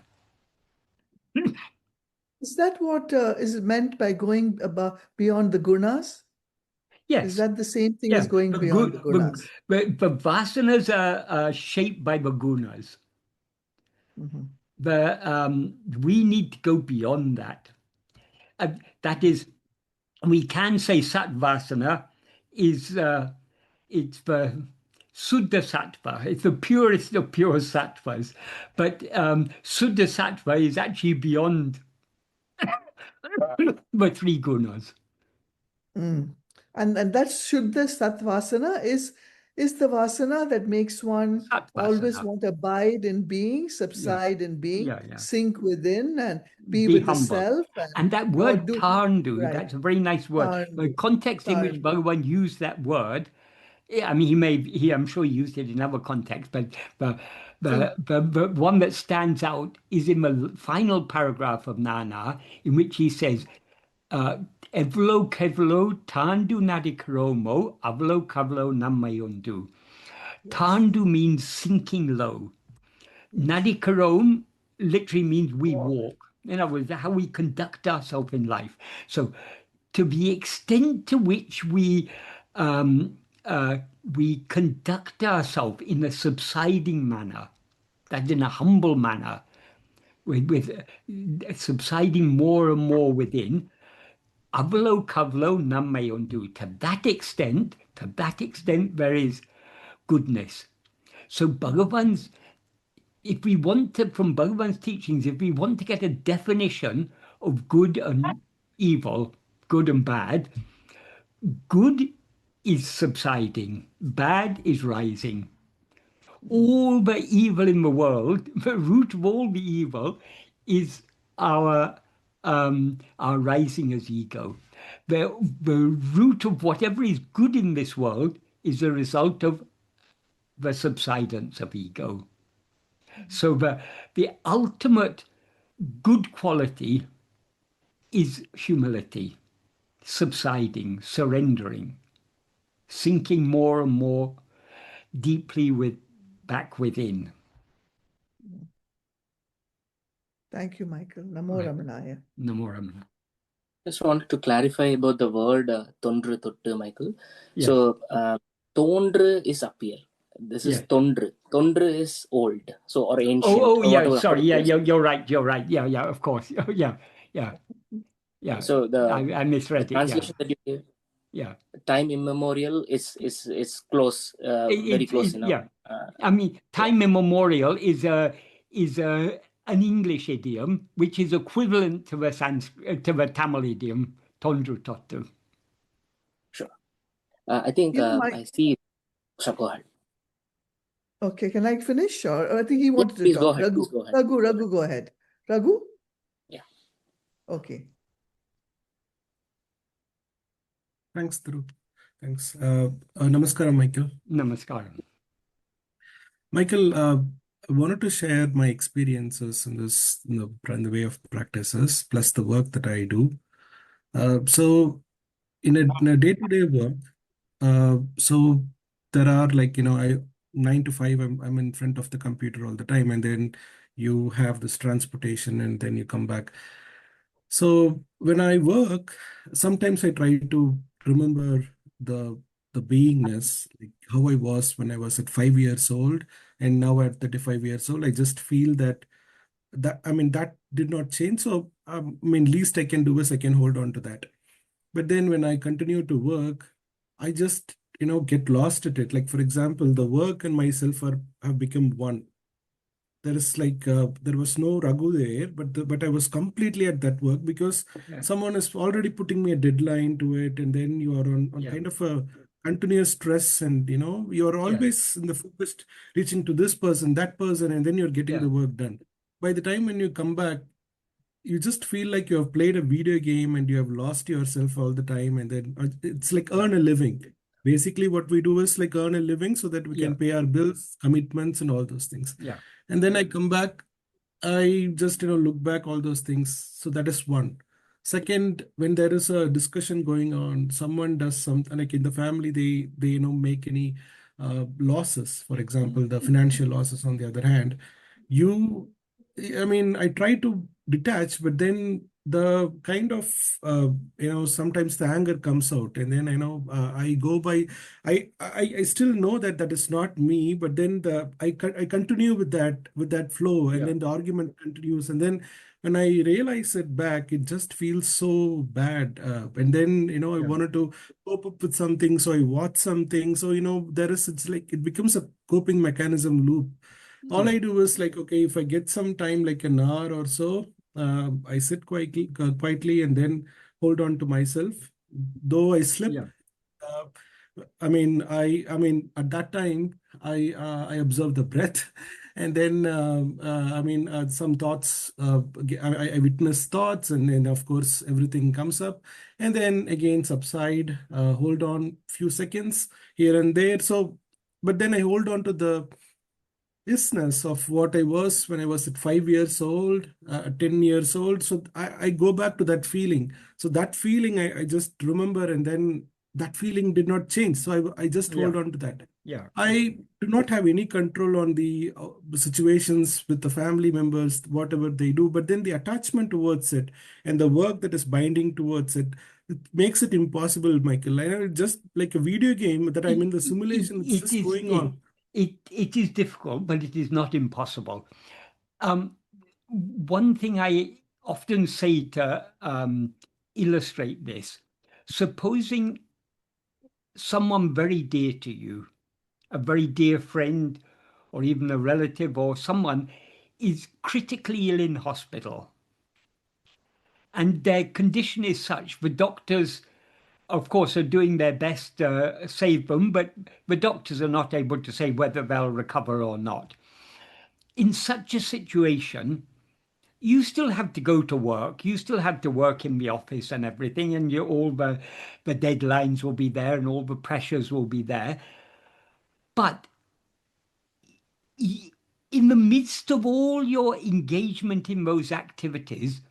is that what is meant by going above, beyond the gunas? Is Yes. that the same thing as Yeah, going beyond the gunas? the vasanas are shaped by the gunas. Mhm, We need to go beyond that. Uh, that is, we can say satvasana is it's the Suddha Sattva. It's the purest of pure sattvas. But Suddha Sattva is actually beyond the three gunas. mm. And that Shuddha Sattvasana is is the vasana that makes one always Satvasana. want to abide in being, Yeah. subside in being, Yeah. sink within and be Be with the humble. self, And that or word do tandu, right. that's a very nice word. The Tandu, context in which tandu. Bhagavan used that word, I mean, I'm sure he used it in other contexts, but one that stands out is in the final paragraph of Nana, in which he says, Evlo kevlo tandu nadikaromo, avlo kavlo namayundu. Yes. Tandu means sinking low. Nadikarom literally means we walk. In other words, how we conduct ourselves in life. So, to the extent to which we conduct ourselves in a subsiding manner, that in a humble manner, with subsiding more and more within, avlo kavlo namayondu. To that extent, there is goodness. So Bhagavan's if we want to, from Bhagavan's teachings, if we want to get a definition of good and evil, good and bad, good is subsiding, bad is rising. All the evil in the world, the root of all the evil is our rising as ego. The root of whatever is good in this world is a result of the subsidence of ego. So the ultimate good quality is humility, subsiding, surrendering, sinking more and more deeply back within. Thank you, Michael. Namo Right. Ramanaya. Namo Ramana. Just wanted to clarify about the word tondru tottu, Michael. Yes. So, tondru is appear. This is Yes. tondru. Tondru is old, so or ancient. Oh, or yeah. whatever, Sorry. how Yeah, it is. you're right. You're right. Yeah, of course. Yeah. So I the misread it. Yeah. translation that you gave, Yeah. time immemorial, is close, very close enough. Yeah. I mean, time immemorial is an English idiom which is equivalent to the Tamil idiom tondru tottu. Sure. I think I see. So go ahead. Okay, can I finish? Or I think he Yeah, wanted to please go talk. ahead. Raghu, Please go ahead. Raghu, go ahead. Raghu? Yeah. Okay. Thanks, Dhruv. Thanks. Namaskaram, Michael. Namaskaram. Michael, I wanted to share my experiences in the way of practices, plus the work that I do. So in a day-to-day work, so there are like, 9 to 5, I'm in front of the computer all the time, and then you have this transportation and then you come back. So when I work, sometimes I try to remember the the beingness, like how I was when I was at 5 years old, and now at 35 years old. I just feel that I mean that did not change. So I mean, least I can do is I can hold on to that. But then when I continue to work, I just get lost at it. Like for example, the work and myself have become one. There is like there was no Raghu there, but I was completely at that work because Yeah. someone is already putting me a deadline to it, and then you are on Yeah. kind of a continuous stress, and you are always in the focused reaching to this person, that person, and then you're getting the work done. By the time when you come back, you just feel like you have played a video game and you have lost yourself all the time, and then it's like earn a living. Basically, what we do is like earn a living so that we can pay our bills, commitments, and all those things. Yeah. And then I come back, I just look back all those things. So that is one. Second, when there is a discussion going on, someone does something like in the family, they make any losses. For example, the financial losses. On the other hand, you, I mean, I try to detach, but then the kind of sometimes the anger comes out, and then I go by. I still know that that is not me, but then I continue with that flow, and then the argument continues, and then when I realize it back, it just feels so bad. And then I wanted to cope up with something, so I watch something. So it's like it becomes a coping mechanism loop. All I do is like, okay, if I get some time, like an hour or so, I sit quietly and then hold on to myself. Though I slip, I mean, at that time, I observed the breath, and then some thoughts. I witness thoughts, and then of course everything comes up, and then again subside. Hold on, few seconds here and there. So, but then I hold on to the isness of what I was when I was at 5 years old, 10 years old. So I go back to that feeling. So that feeling I just remember, and then that feeling did not change. So I just hold Yeah. on to that. Yeah. I do not have any control on the situations with the family members, whatever they do, but then the attachment towards it and the work that is binding towards it, it makes it impossible, Michael. I know it's just like a video game that I'm in the simulation, it's It just is going on. it is difficult, but it is not impossible. One thing I often say to illustrate this, supposing someone very dear to you, a very dear friend, or even a relative or someone, is critically ill in hospital, and their condition is such the doctors, of course, are doing their best to save them, but the doctors are not able to say whether they'll recover or not. In such a situation, you still have to go to work. You still have to work in the office and everything, and all the deadlines will be there and all the pressures will be there. But in the midst of all your engagement in those activities,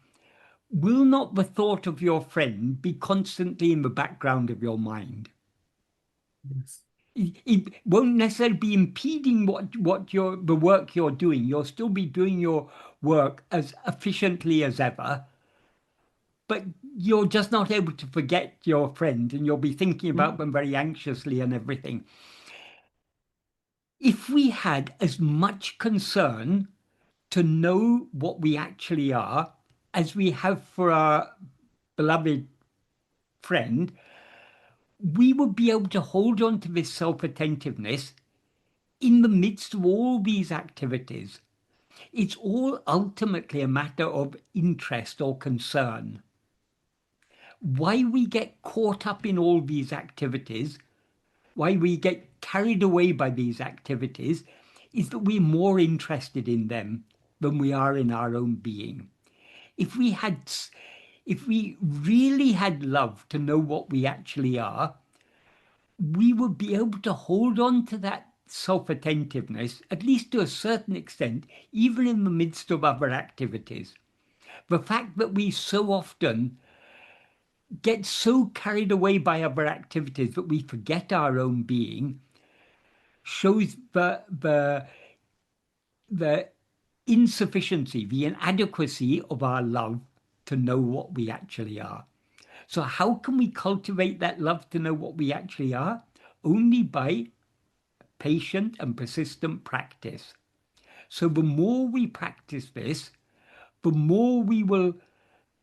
will not the thought of your friend be constantly in the background of your mind? Yes. It won't necessarily be impeding the work you're doing. You'll still be doing your work as efficiently as ever, but you're just not able to forget your friend, and you'll be thinking about them very anxiously and everything. If we had as much concern to know what we actually are as we have for our beloved friend, we would be able to hold on to this self-attentiveness in the midst of all these activities. It's all ultimately a matter of interest or concern. Why we get caught up in all these activities, why we get carried away by these activities, is that we're more interested in them than we are in our own being. If we really had love to know what we actually are, we would be able to hold on to that self-attentiveness, at least to a certain extent, even in the midst of other activities. The fact that we so often get so carried away by other activities that we forget our own being shows the insufficiency, the inadequacy of our love to know what we actually are. So how can we cultivate that love to know what we actually are? Only by patient and persistent practice. So the more we practice this, the more we will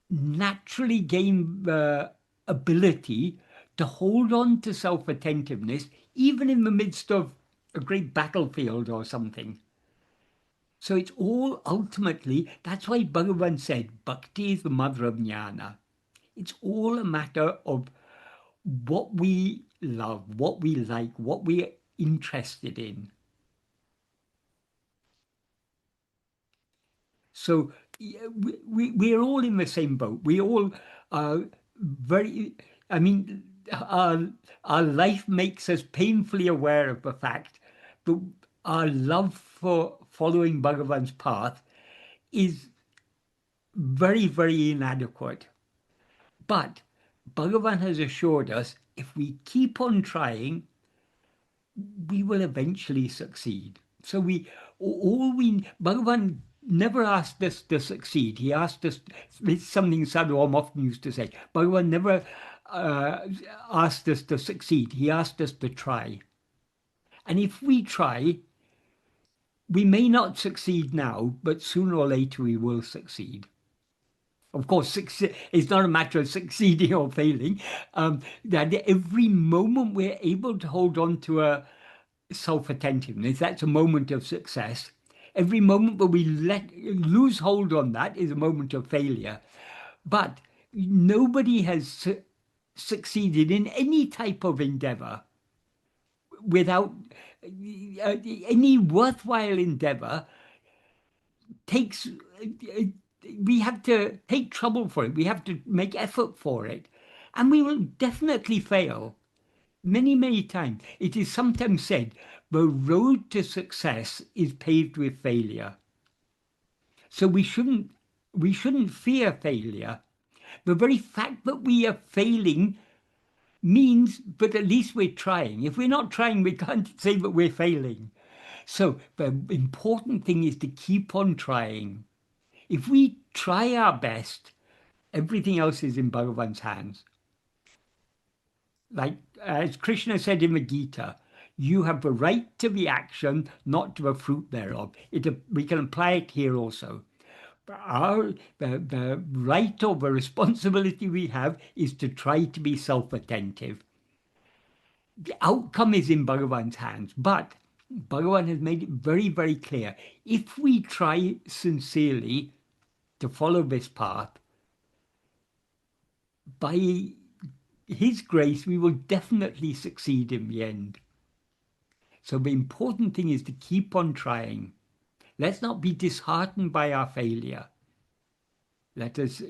naturally gain the ability to hold on to self-attentiveness, even in the midst of a great battlefield or something. So it's all ultimately, that's why Bhagavan said, Bhakti is the mother of jnana. It's all a matter of what we love, what we like, what we're interested in. So we're all in the same boat. We all are very, I mean, our life makes us painfully aware of the fact that our love for following Bhagavan's path is very, very inadequate. But Bhagavan has assured us if we keep on trying, we will eventually succeed. So Bhagavan never asked us to succeed. He asked us, it's something Sadhu Om often used to say, Bhagavan never asked us to succeed. He asked us to try. And if we try, we may not succeed now, but sooner or later we will succeed. Of course, it's not a matter of succeeding or failing. That every moment we're able to hold on to a self-attentiveness, that's a moment of success. Every moment where we lose hold on that is a moment of failure. But nobody has succeeded in any type of endeavor without any worthwhile endeavor takes, we have to take trouble for it. We have to make effort for it. And we will definitely fail many, many times. It is sometimes said the road to success is paved with failure. So we shouldn't fear failure. The very fact that we are failing means, but at least we're trying. If we're not trying, we can't say that we're failing. So the important thing is to keep on trying. If we try our best, everything else is in Bhagavan's hands. Like as Krishna said in the Gita, you have the right to the action, not to the fruit thereof. We can apply it here also. The right or the responsibility we have is to try to be self-attentive. The outcome is in Bhagavan's hands, but Bhagavan has made it very, very clear. If we try sincerely to follow this path, by his grace, we will definitely succeed in the end. So the important thing is to keep on trying. Let's not be disheartened by our failure. Let us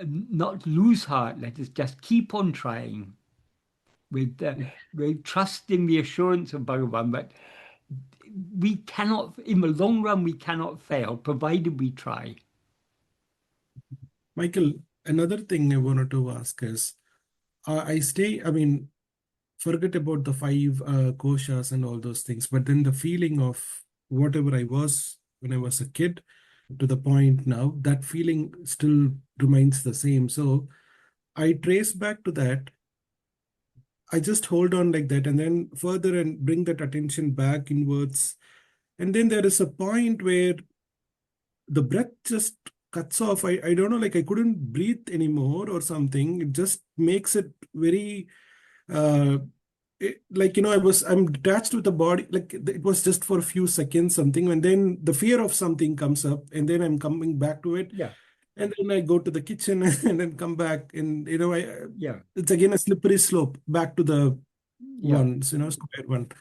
not lose heart. Let us just keep on trying with trust in the assurance of Bhagavan. But we cannot, in the long run, we cannot fail, provided we try. Michael, another thing I wanted to ask is, I mean, forget about the five koshas and all those things, but then the feeling of whatever I was when I was a kid to the point now, that feeling still remains the same. So I trace back to that. I just hold on like that and then further and bring that attention back inwards. And then there is a point where the breath just cuts off. I don't know, like I couldn't breathe anymore or something. It just makes it very like, I'm detached with the body, like it was just for a few seconds something, and then the fear of something comes up, and then I'm coming back to it, Yeah, and then I go to the kitchen and then come back, and yeah, it's again a slippery slope back to the yeah. square one.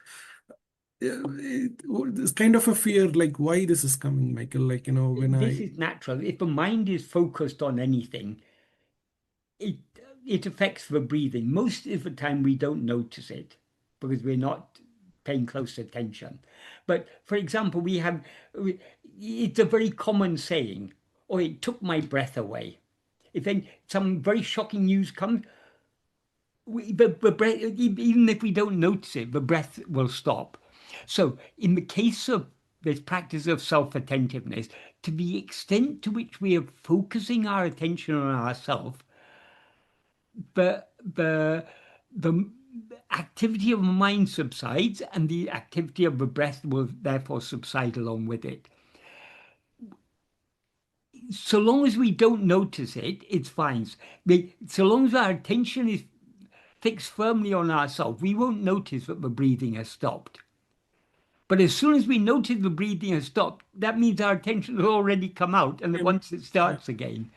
It's kind of a fear, like why this is coming, Michael, like when This I is natural. If the mind is focused on anything, it it affects the breathing. Most of the time we don't notice it because we're not paying close attention. But for example, it's a very common saying, "Oh, it took my breath away." If then some very shocking news comes, the breath, even if we don't notice it, the breath will stop. So in the case of this practice of self-attentiveness, to the extent to which we are focusing our attention on ourselves, the the activity of the mind subsides and the activity of the breath will therefore subside along with it. So long as we don't notice it, it's fine. So long as our attention is fixed firmly on ourselves, we won't notice that the breathing has stopped. But as soon as we notice the breathing has stopped, that means our attention has already come out, and once it yeah. starts again.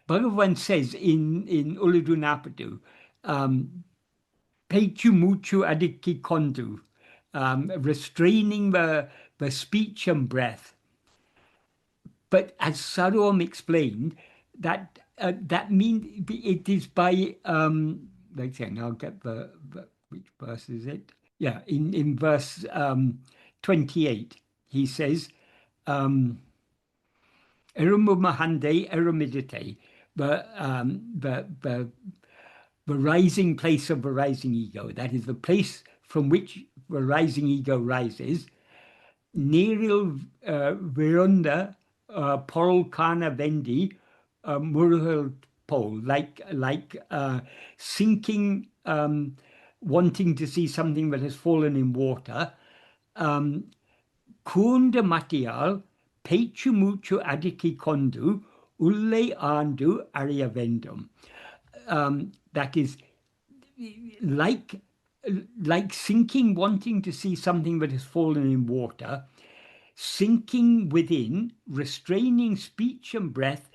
Bhagavan says in Uludu Napadu, Peichu Muchu Adiki Kondu, restraining the speech and breath. But as Sadhu Om explained, that means it is by let's see, I'll get which verse is it? Yeah, in verse 28, he says, Erumumahande erumidite, the rising place of the rising ego. That is the place from which the rising ego rises. Neril virunda porul kana vendi muruhal pole, like sinking, wanting to see something that has fallen in water. Kunda matial pechu muchu adiki kondu ulle andu ariavendum. That is like sinking, wanting to see something that has fallen in water, sinking within, restraining speech and breath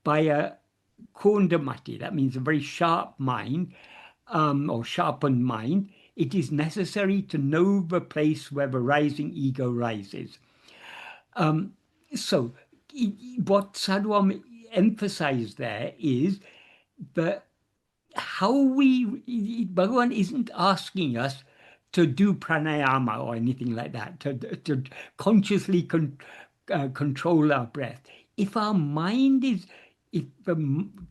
by a kondamati. That means a very sharp mind, or sharpened mind, it is necessary to know the place where the rising ego rises. So what Sadhu Om emphasized there is that Bhagavan isn't asking us to do pranayama or anything like that, to consciously control our breath. If our mind if the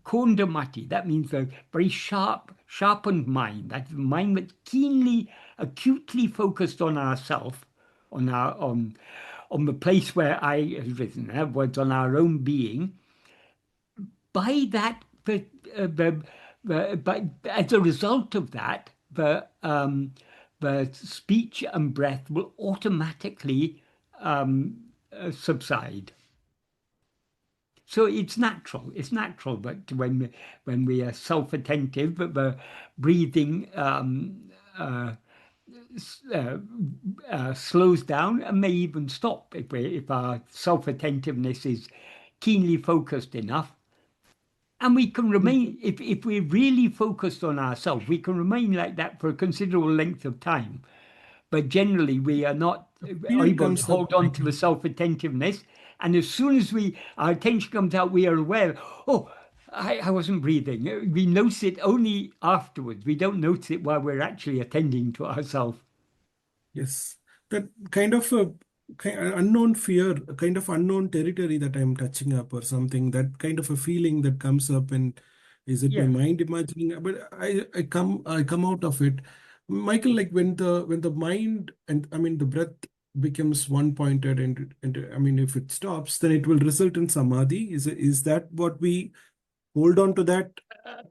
kondamati, that means a very sharpened mind, that's the mind that's keenly, acutely focused on ourself, on the place where I have risen, words on our own being, by that, as a result of that, the speech and breath will automatically subside. So it's natural. It's natural that when we are self-attentive, that the breathing slows down and may even stop if our self-attentiveness is keenly focused enough. And we can remain, if we're really focused on ourselves, we can remain like that for a considerable length of time. But generally, we are not Fear able to comes up, hold on to the self-attentiveness. And as soon as our attention comes out, we are aware, oh, I wasn't breathing. We notice it only afterwards. We don't notice it while we're actually attending to ourselves. Yes, that kind of a unknown fear, a kind of unknown territory that I'm touching up or something, that kind of a feeling that comes up, and is it my Yeah. mind imagining? But I come out of it. Michael, like when the mind and I mean the breath becomes one pointed and I mean if it stops, then it will result in samadhi. Is that what we hold on to that?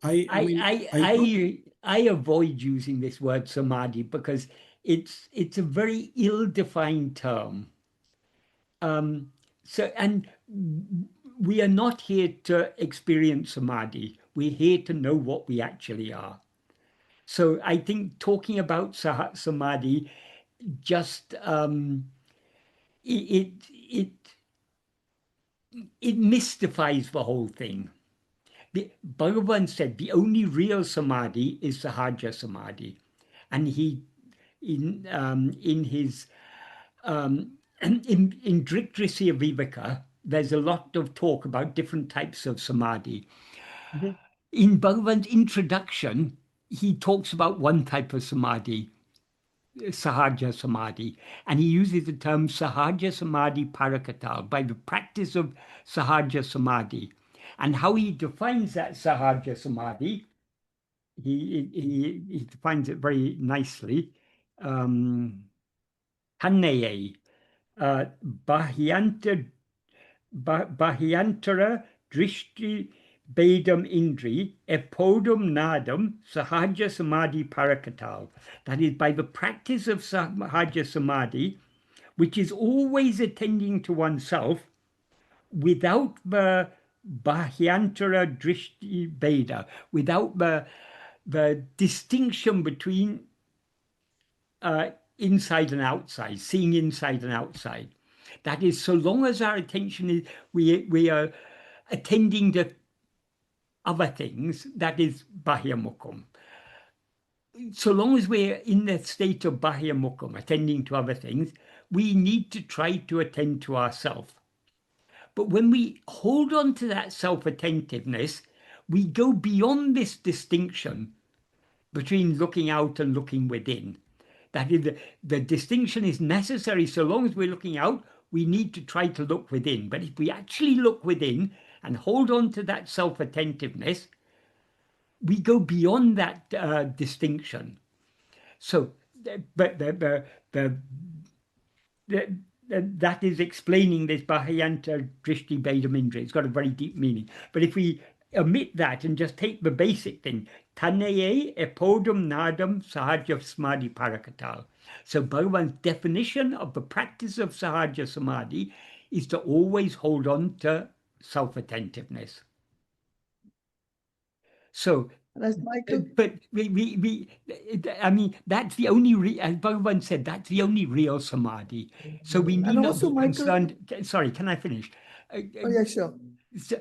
I mean I know. I avoid using this word samadhi because it's a very ill-defined term. And we are not here to experience samadhi. We're here to know what we actually are. So I think talking about samadhi just it, it it mystifies the whole thing. Bhagavan said the only real samadhi is sahaja samadhi, and he in his in Drisya Viveka, there's a lot of talk about different types of samadhi. Mhm. In Bhagavan's introduction, he talks about one type of samadhi, sahaja samadhi, and he uses the term sahaja samadhi parakatal, by the practice of sahaja samadhi. And how he defines that sahaja samadhi, he defines it very nicely. Taneye, bahyantara drishti bedam indri epodum nadam sahaja samadhi parakatal. That is, by the practice of sahaja samadhi, which is always attending to oneself without the bahyantara drishti beda, without the distinction between inside and outside, seeing inside and outside. That is, so long as our attention is, we are attending to other things, that is bahyamukkham. So long as we're in the state of bahyamukkham, attending to other things, we need to try to attend to ourselves. But when we hold on to that self-attentiveness, we go beyond this distinction between looking out and looking within. That is, the distinction is necessary. So long as we're looking out, we need to try to look within. But if we actually look within and hold on to that self-attentiveness, we go beyond that distinction. So, but that is explaining this Bahayanta Drishti Bhedam Indra. It's got a very deep meaning. But if we omit that and just take the basic thing, Taneye epodam nadam sahaja samadhi parakatal. So Bhagavan's definition of the practice of sahaja samadhi is to always hold on to self-attentiveness. So, As Michael, but I mean, that's the only, as Bhagavan said, that's the only real samadhi. So we need and not also be Michael, concerned. Sorry, can I finish? oh yeah, sure. So,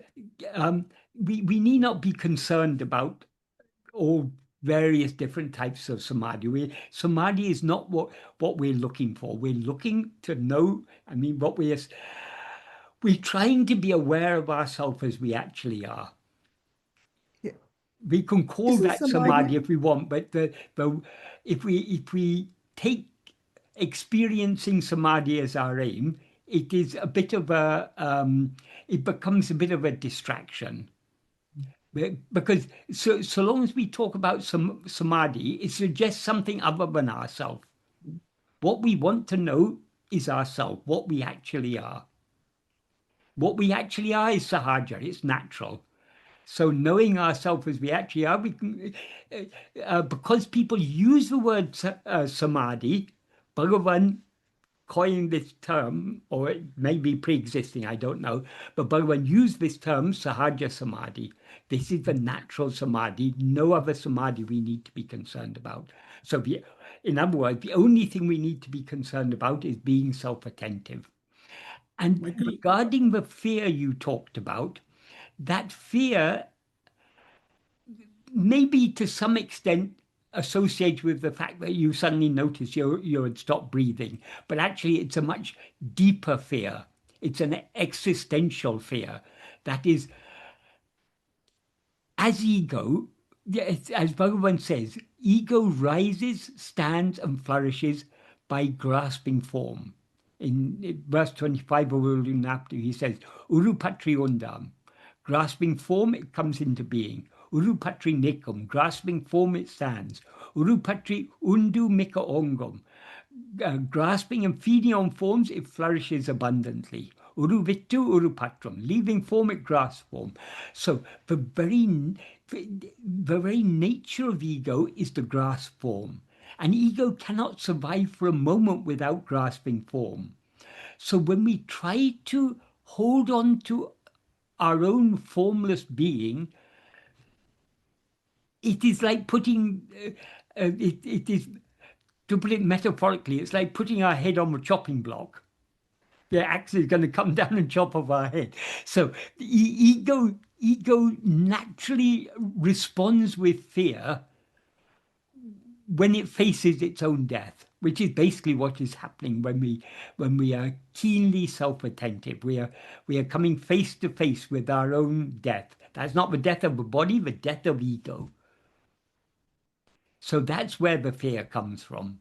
we need not be concerned about all various different types of samadhi. Samadhi is not what we're looking for. We're looking to know, I mean, we're trying to be aware of ourselves as we actually are. Yeah. We can call Isn't that samadhi samadhi? if we want, but if we take experiencing samadhi as our aim, it is a bit of it becomes a bit of a distraction. Because so long as we talk about some samadhi, it suggests something other than ourself. What we want to know is ourself, what we actually are. What we actually are is sahaja, it's natural. So knowing ourselves as we actually are, we can, because people use the word samadhi, Bhagavan coined this term, or it may be pre-existing, I don't know, but Bhagavan used this term, sahaja samadhi. This is the natural samadhi, no other samadhi we need to be concerned about. So in other words, the only thing we need to be concerned about is being self-attentive. And Michael, regarding the fear you talked about, that fear maybe to some extent associated with the fact that you suddenly notice you had stopped breathing, but actually it's a much deeper fear. It's an existential fear that is, as ego, as Bhagavan says, ego rises, stands, and flourishes by grasping form. In verse 25 of Ulunaptu, he says, Urupatri undam, grasping form, it comes into being. Urupatri nikum, grasping form, it stands. Urupatri undu mika ongam, grasping and feeding on forms, it flourishes abundantly. Uruvittu urupatram, leaving form, it grasps form. So the very nature of ego is to grasp form. And ego cannot survive for a moment without grasping form. So when we try to hold on to our own formless being, it is like putting, it is, to put it metaphorically, it's like putting our head on a chopping block. The axe is going to come down and chop off our head. So the ego naturally responds with fear when it faces its own death, which is basically what is happening when we are keenly self-attentive. We are coming face to face with our own death. That's not the death of the body, the death of ego. So that's where the fear comes from.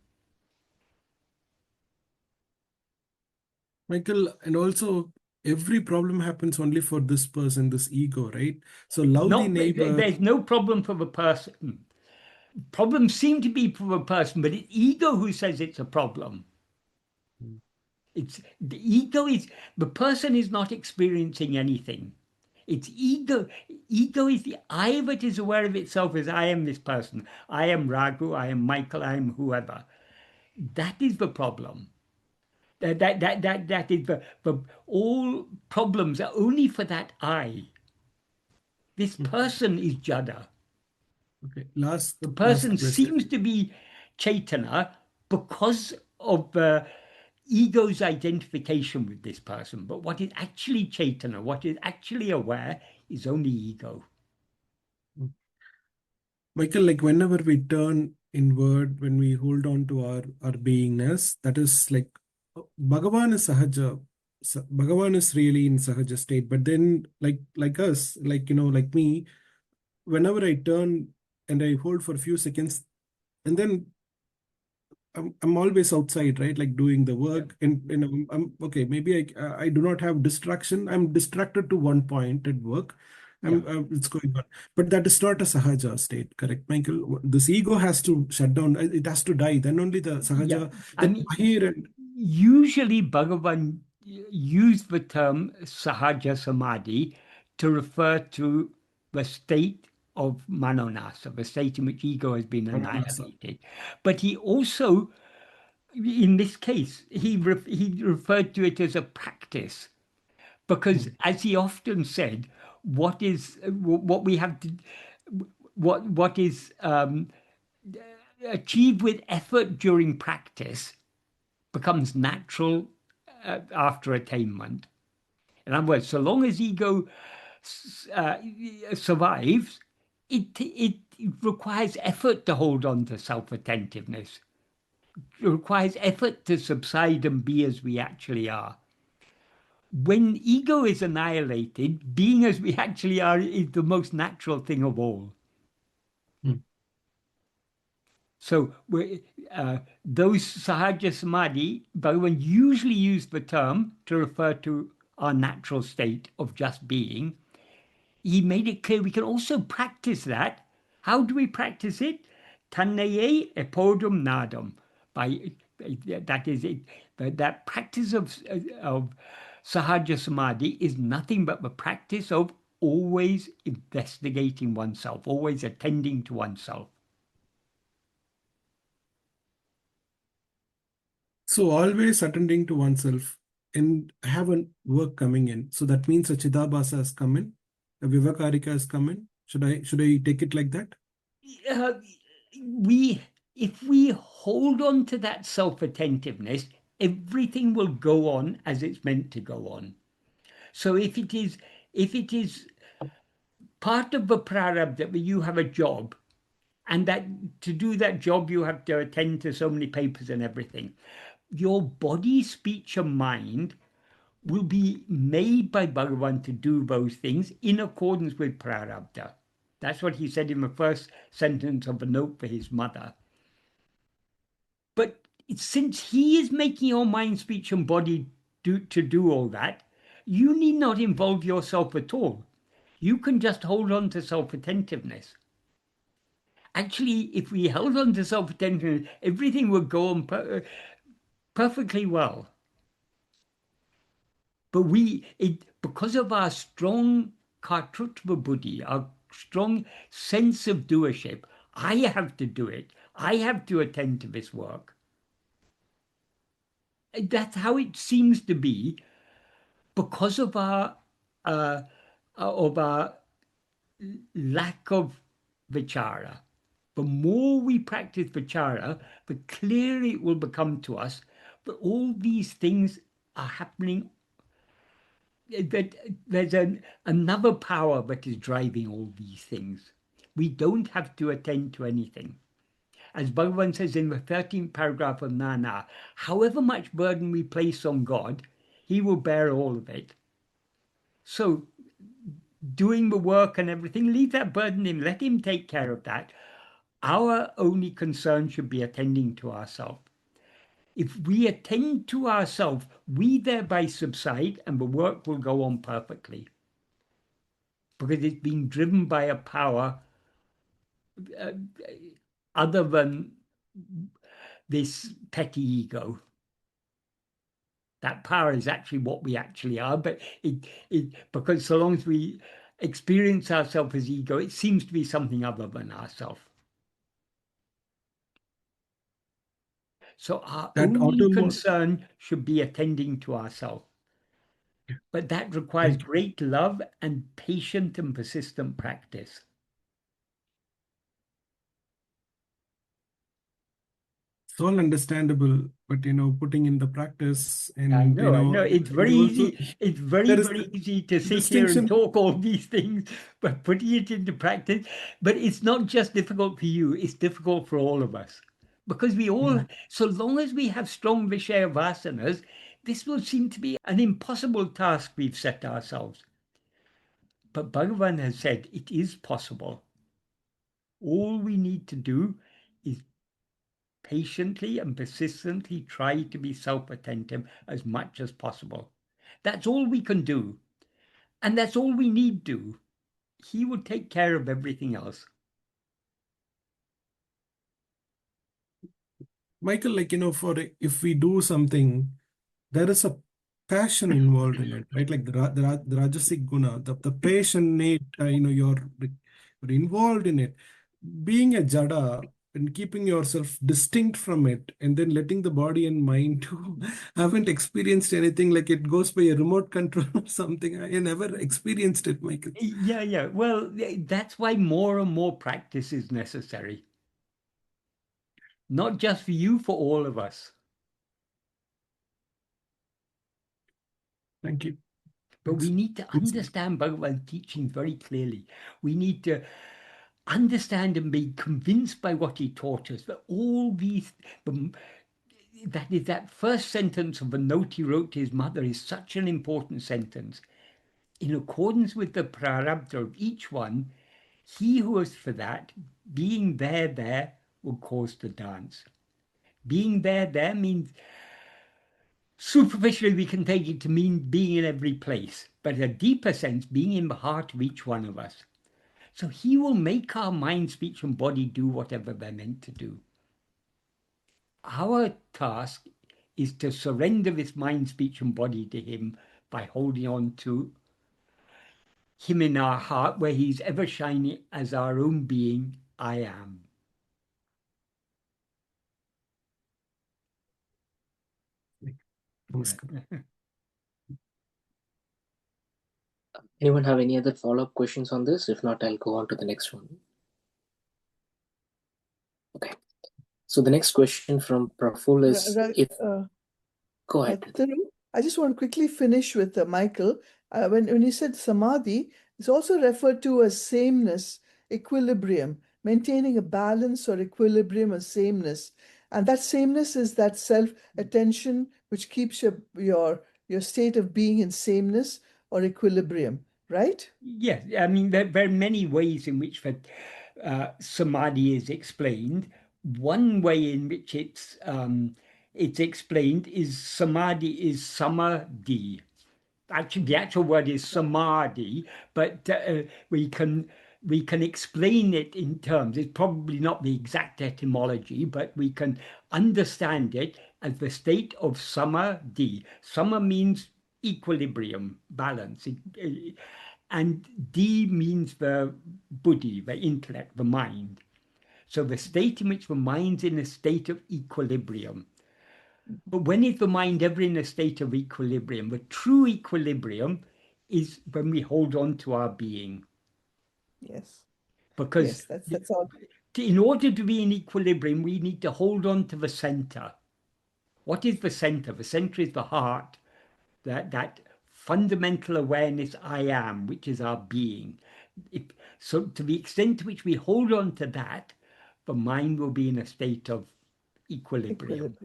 Michael, and also every problem happens only for this person, this ego, right? So love the Not neighbor. there's no problem for the person. Problems seem to be for the person, but it's ego who says it's a problem. It's the ego is the person is not experiencing anything. It's ego. Ego is the I that is aware of itself as I am this person. I am Raghu, I am Michael, I am whoever. That is the problem. That is the all problems are only for that I. This person is Jada. Okay, last The last person question. seems to be Chaitanya because of the ego's identification with this person. But what is actually Chaitanya, what is actually aware, is only ego. Michael, like whenever we turn inward, when we hold on to our beingness, that is like Bhagavan is sahaja. Bhagavan is really in sahaja state. But then, like us, like like me, whenever I turn and I hold for a few seconds, and then I'm always outside, right? Like doing the Yeah. work, and I'm okay. Maybe I do not have distraction. I'm distracted to one point at work. Yeah. It's going on, but that is not a sahaja state, correct, Michael? This ego has to shut down. It has to die. Then only the Yeah. sahaja, I then mean, bahir and usually Bhagavan used the term Sahaja Samadhi to refer to the state of Manonasa, the state in which ego has been mananasa. annihilated. But he also, in this case, he referred to it as a practice because, as he often said, what we have to what is achieved with effort during practice becomes natural after attainment. In other words, so long as ego survives, it requires effort to hold on to self-attentiveness. It requires effort to subside and be as we actually are. When ego is annihilated, being as we actually are is the most natural thing of all. Mm. So those sahaja samadhi, Bhagavan usually used the term to refer to our natural state of just being. He made it clear we can also practice that. How do we practice it? Tannaye epodum nadam. By that is it. That practice of sahaja samadhi is nothing but the practice of always investigating oneself, always attending to oneself. So always attending to oneself and have a work coming in. So that means a Chidabhasa has come in, a Vivakarika has come in. Should I take it like that? Uh, if we hold on to that self-attentiveness, everything will go on as it's meant to go on. So if it is part of the prarabdha that you have a job, and that to do that job you have to attend to so many papers and everything, your body, speech, and mind will be made by Bhagavan to do those things in accordance with prarabdha. That's what he said in the first sentence of the note for his mother. But since he is making your mind, speech, and body to do all that, you need not involve yourself at all. You can just hold on to self-attentiveness. Actually, if we held on to self-attentiveness, everything would go on perfectly well. But because of our strong kartrutva buddhi, our strong sense of doership, I have to do it. I have to attend to this work. That's how it seems to be because of our lack of vichara. The more we practice vichara, the clearer it will become to us that all these things are happening, that there's another power that is driving all these things. We don't have to attend to anything. As Bhagavan says in the 13th paragraph of Nana, however much burden we place on God, he will bear all of it. So doing the work and everything, leave that burden in, let him take care of that. Our only concern should be attending to ourselves. If we attend to ourselves, we thereby subside and the work will go on perfectly. Because it's being driven by a power other than this petty ego. That power is actually what we actually are, but because so long as we experience ourselves as ego, it seems to be something other than ourselves. So our That only automod. concern should be attending to ourselves. But that requires Thank you. great love and patient and persistent practice. It's all understandable, but putting in the practice I and know, I know. It's very it also easy. It's very, there is very the easy to sit here and distinction. talk all these things, but putting it into practice. But it's not just difficult for you, it's difficult for all of us. Because we all, Mm. so long as we have strong Vishaya vasanas, this will seem to be an impossible task we've set ourselves. But Bhagavan has said it is possible. All we need to do is patiently and persistently try to be self-attentive as much as possible. That's all we can do. And that's all we need do. He will take care of everything else. Michael, if we do something, there is a passion involved in it, right? Like the Rajasic Guna, the passionate, you're involved in it. Being a Jada and keeping yourself distinct from it, and then letting the body and mind to haven't experienced anything like it goes by a remote control or something. I never experienced it, Michael. Yeah, yeah. Well, that's why more and more practice is necessary. Not just for you, for all of us. Thank you. But we Thanks. need to understand Bhagavan's teaching very clearly. We need to understand and be convinced by what he taught us, that all these, that is, that first sentence of a note he wrote to his mother is such an important sentence. In accordance with the prarabdha of each one, he who is for that, being there will cause the dance. Being there means, superficially we can take it to mean being in every place, but in a deeper sense, being in the heart of each one of us. So he will make our mind, speech, and body do whatever they're meant to do. Our task is to surrender this mind, speech, and body to him by holding on to him in our heart, where he's ever shining as our own being, I am. Namaskar. Anyone have any other follow-up questions on this? If not, I'll go on to the next one. Okay. So the next question from Praful is, go ahead. I just want to quickly finish with Michael. When you said samadhi, it's also referred to as sameness, equilibrium, maintaining a balance or equilibrium or sameness. And that sameness is that self-attention which keeps your state of being in sameness or equilibrium, right? Yes, I mean, there are many ways in which samadhi is explained. One way in which it's explained is samadhi is samadhi. Actually, the actual word is samadhi, but we can explain it in terms. It's probably not the exact etymology, but we can understand it as the state of samadhi. Sama means equilibrium, balance, and di means the buddhi, the intellect, the mind. So the state in which the mind's in a state of equilibrium. But when is the mind ever in a state of equilibrium? The true equilibrium is when we hold on to our being. Yes. Because yes, that's all. In order to be in equilibrium, we need to hold on to the center. What is the center? The center is the heart, that fundamental awareness I am, which is our being. So to the extent to which we hold on to that, the mind will be in a state of equilibrium.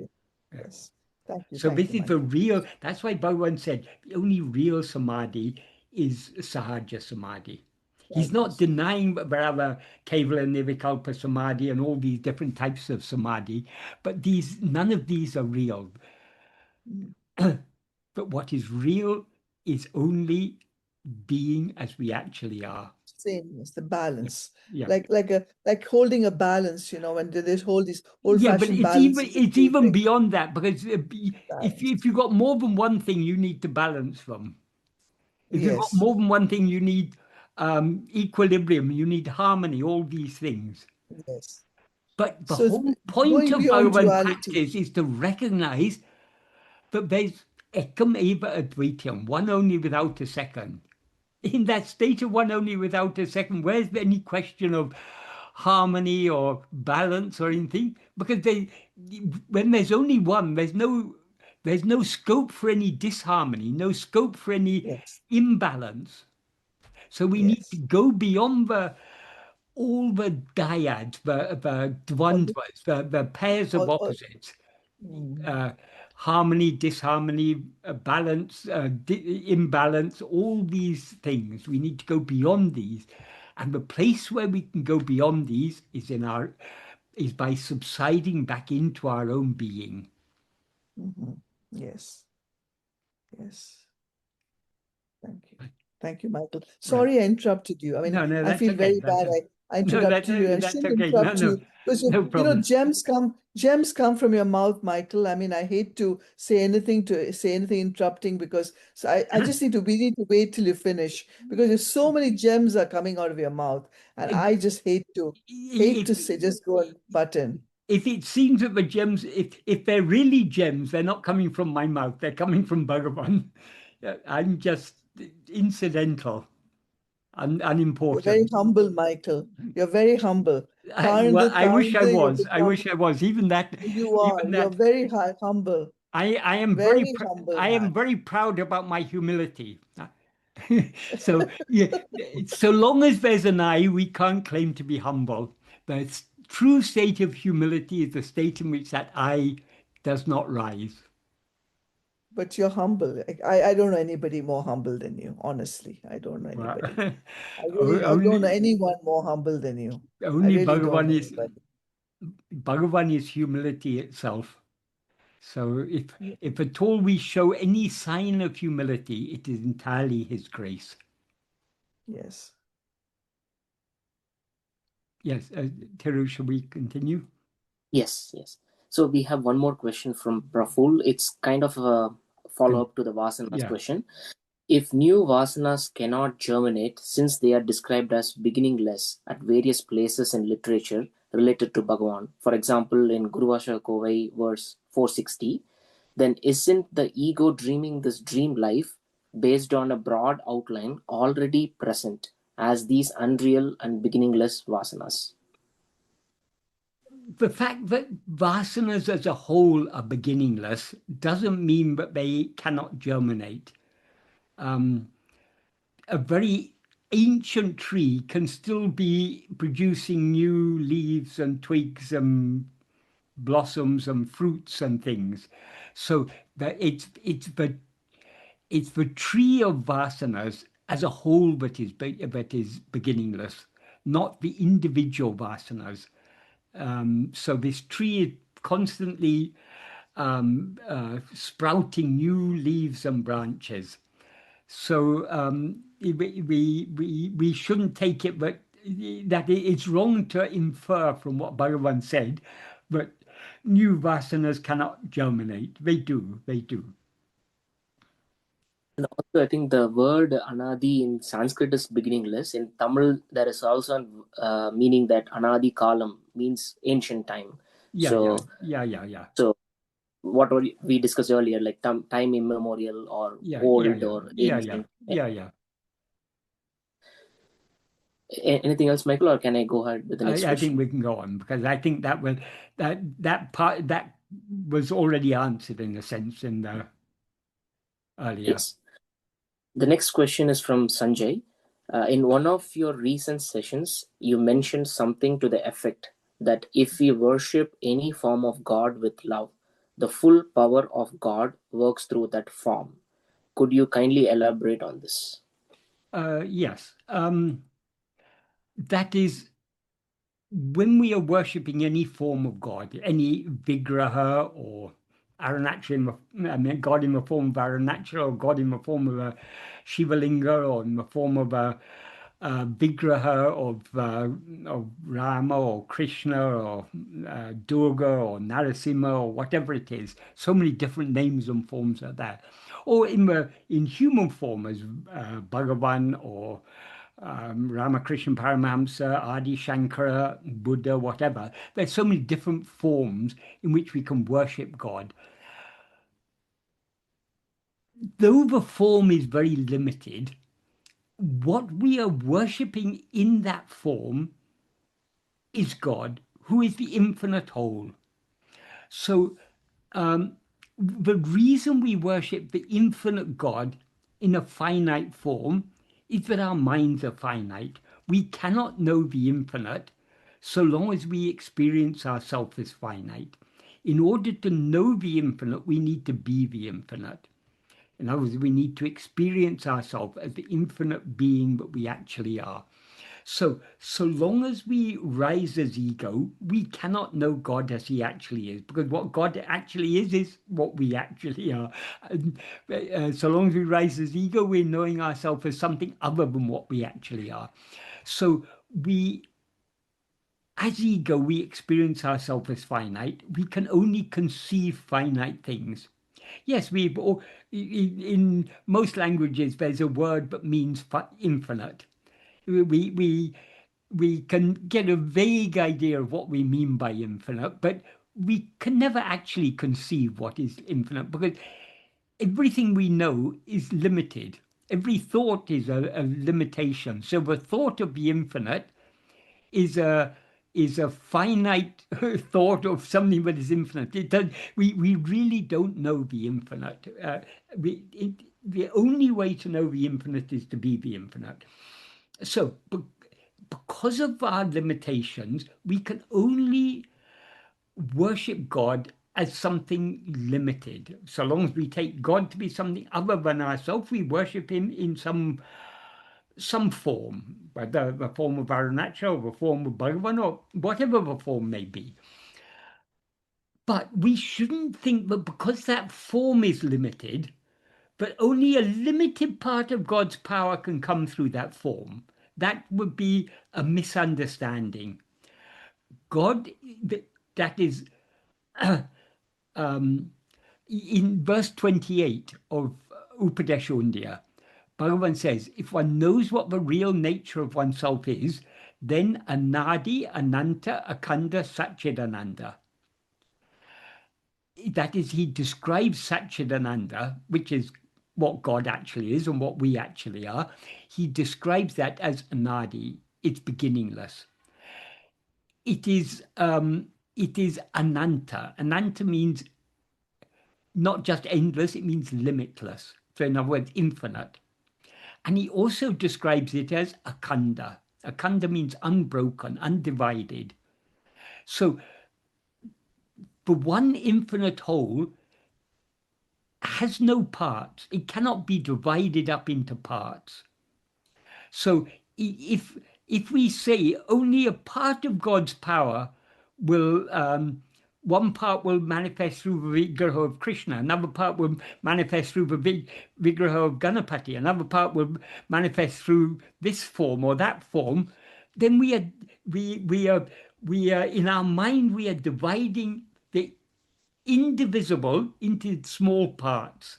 Yes. Thank you. So Thank this you, is the Michael. real, that's why Bhagavan said the only real samadhi is sahaja samadhi. He's not denying there are Kevala, Nirvikalpa samadhi and all these different types of samadhi, but none of these are real. But what is real is only being as we actually are. Sameness, the balance. Yeah. Like holding a balance, when they hold these Yeah, but old-fashioned balances. it's even beyond that, because if you've got more than one thing, you need to balance them. If you've got Yes. more than one thing, you need equilibrium, you need harmony, all these things. Yes. But the So it's whole point going of beyond Bhagavan duality. practice is to recognize that there's ekam eva advaitam, one only without a second. In that state of one only without a second, where's any question of harmony or balance or anything? Because when there's only one, there's no scope for any disharmony, no scope for any Yes. imbalance. So we need to go beyond all the dyads, the dvandvas, the pairs of opposites, harmony, disharmony, balance, imbalance, all these things. We need to go beyond these. And the place where we can go beyond these is by subsiding back into our own being. Yes. Yes. Thank you. Thank you, Michael. Sorry I interrupted you. I mean, No, I feel very bad. I interrupted you. I shouldn't interrupt you because no problem. gems come from your mouth, Michael. I mean, I hate to say anything interrupting because we need to wait till you finish because there's so many gems are coming out of your mouth, and I just hate to say just go and butt in. If it seems that the gems, if they're really gems, they're not coming from my mouth, they're coming from Bhagavan. I'm just incidental, unimportant. You're very humble, Michael. You're very humble. I wish I was. I wish I was. Even that. You are. You're very humble. I am very humble. I am very proud about my humility. So yeah, so long as there's an I, we can't claim to be humble. The true state of humility is the state in which that I does not rise. But you're humble. I don't know anybody more humble than you, honestly. I don't know Well, anybody. I don't know anyone more humble than you. I only really don't know anybody. Bhagavan is humility itself. So if at all we show any sign of humility, it is entirely his grace. Yes. Yes, Teru, shall we continue? Yes, yes. So we have one more question from Praful. It's kind of a follow up to the Vasanas Yeah. question. If new Vasanas cannot germinate, since they are described as beginningless at various places in literature related to Bhagavan, for example, in Guruvasha Kovai, verse 460, then isn't the ego dreaming this dream life based on a broad outline already present as these unreal and beginningless Vasanas? The fact that vasanas as a whole are beginningless doesn't mean that they cannot germinate. A very ancient tree can still be producing new leaves and twigs and blossoms and fruits and things. So that it's the tree of vasanas as a whole that is beginningless, not the individual vasanas. So this tree is constantly sprouting new leaves and branches. So we shouldn't take it that it's wrong to infer from what Bhagavan said that new vasanas cannot germinate. They do, they do. And also, I think the word anadi in Sanskrit is beginningless. In Tamil, there is also a meaning that anadi kalam means ancient time. Yeah, yeah, So, yeah, yeah, yeah. so what we discussed earlier, like time immemorial or Yeah, yeah, old yeah, or yeah, yeah, ancient. yeah, yeah. Anything else, Michael, or can I go ahead with the next I think question? we can go on because I think that part that was already answered in a sense in the earlier. Yes. The next question is from Sanjay. In one of your recent sessions, you mentioned something to the effect that if we worship any form of God with love, the full power of God works through that form. Could you kindly elaborate on this? Yes, that is when we are worshipping any form of God, any Vigraha or Arunachal, I mean, God in the form of Arunachal or God in the form of a Shivalinga or in the form of a Vigraha of Rama or Krishna or Durga or Narasimha or whatever it is. So many different names and forms are there. Or in human form as Bhagavan or Ramakrishna Paramahamsa, Adi Shankara, Buddha, whatever. There's so many different forms in which we can worship God. Though the form is very limited, what we are worshipping in that form is God, who is the infinite whole. So the reason we worship the infinite God in a finite form is that our minds are finite. We cannot know the infinite so long as we experience ourselves as finite. In order to know the infinite, we need to be the infinite. In other words, we need to experience ourselves as the infinite being that we actually are. So long as we rise as ego, we cannot know God as He actually is, because what God actually is what we actually are. And, so long as we rise as ego, we're knowing ourselves as something other than what we actually are. So we, as ego, we experience ourselves as finite. We can only conceive finite things. Yes, in most languages, there's a word that means infinite. We we can get a vague idea of what we mean by infinite, but we can never actually conceive what is infinite because everything we know is limited. Every thought is a limitation. So the thought of the infinite is a finite thought of something that is infinite. We really don't know the infinite. the only way to know the infinite is to be the infinite. So because of our limitations, we can only worship God as something limited. So long as we take God to be something other than ourselves, we worship him in some form, whether the form of Arunachal or the form of Bhagavan or whatever the form may be. But we shouldn't think that because that form is limited, that only a limited part of God's power can come through that form. That would be a misunderstanding. God, that is, in verse 28 of Upadeshundya, Bhagavan says, if one knows what the real nature of oneself is, then Anadi, Ananta, Akanda, Satchidananda. That is, he describes Satchidananda, which is what God actually is and what we actually are. He describes that as Anadi. It's beginningless. It is Ananta. Ananta means not just endless, it means limitless. So in other words, infinite. And he also describes it as Akanda. Akanda means unbroken, undivided. So the one infinite whole has no parts. It cannot be divided up into parts. So if we say only a part of God's power will one part will manifest through the Vigraha of Krishna, another part will manifest through the Vigraha of Ganapati, another part will manifest through this form or that form, then we are in our mind we are dividing the indivisible into small parts.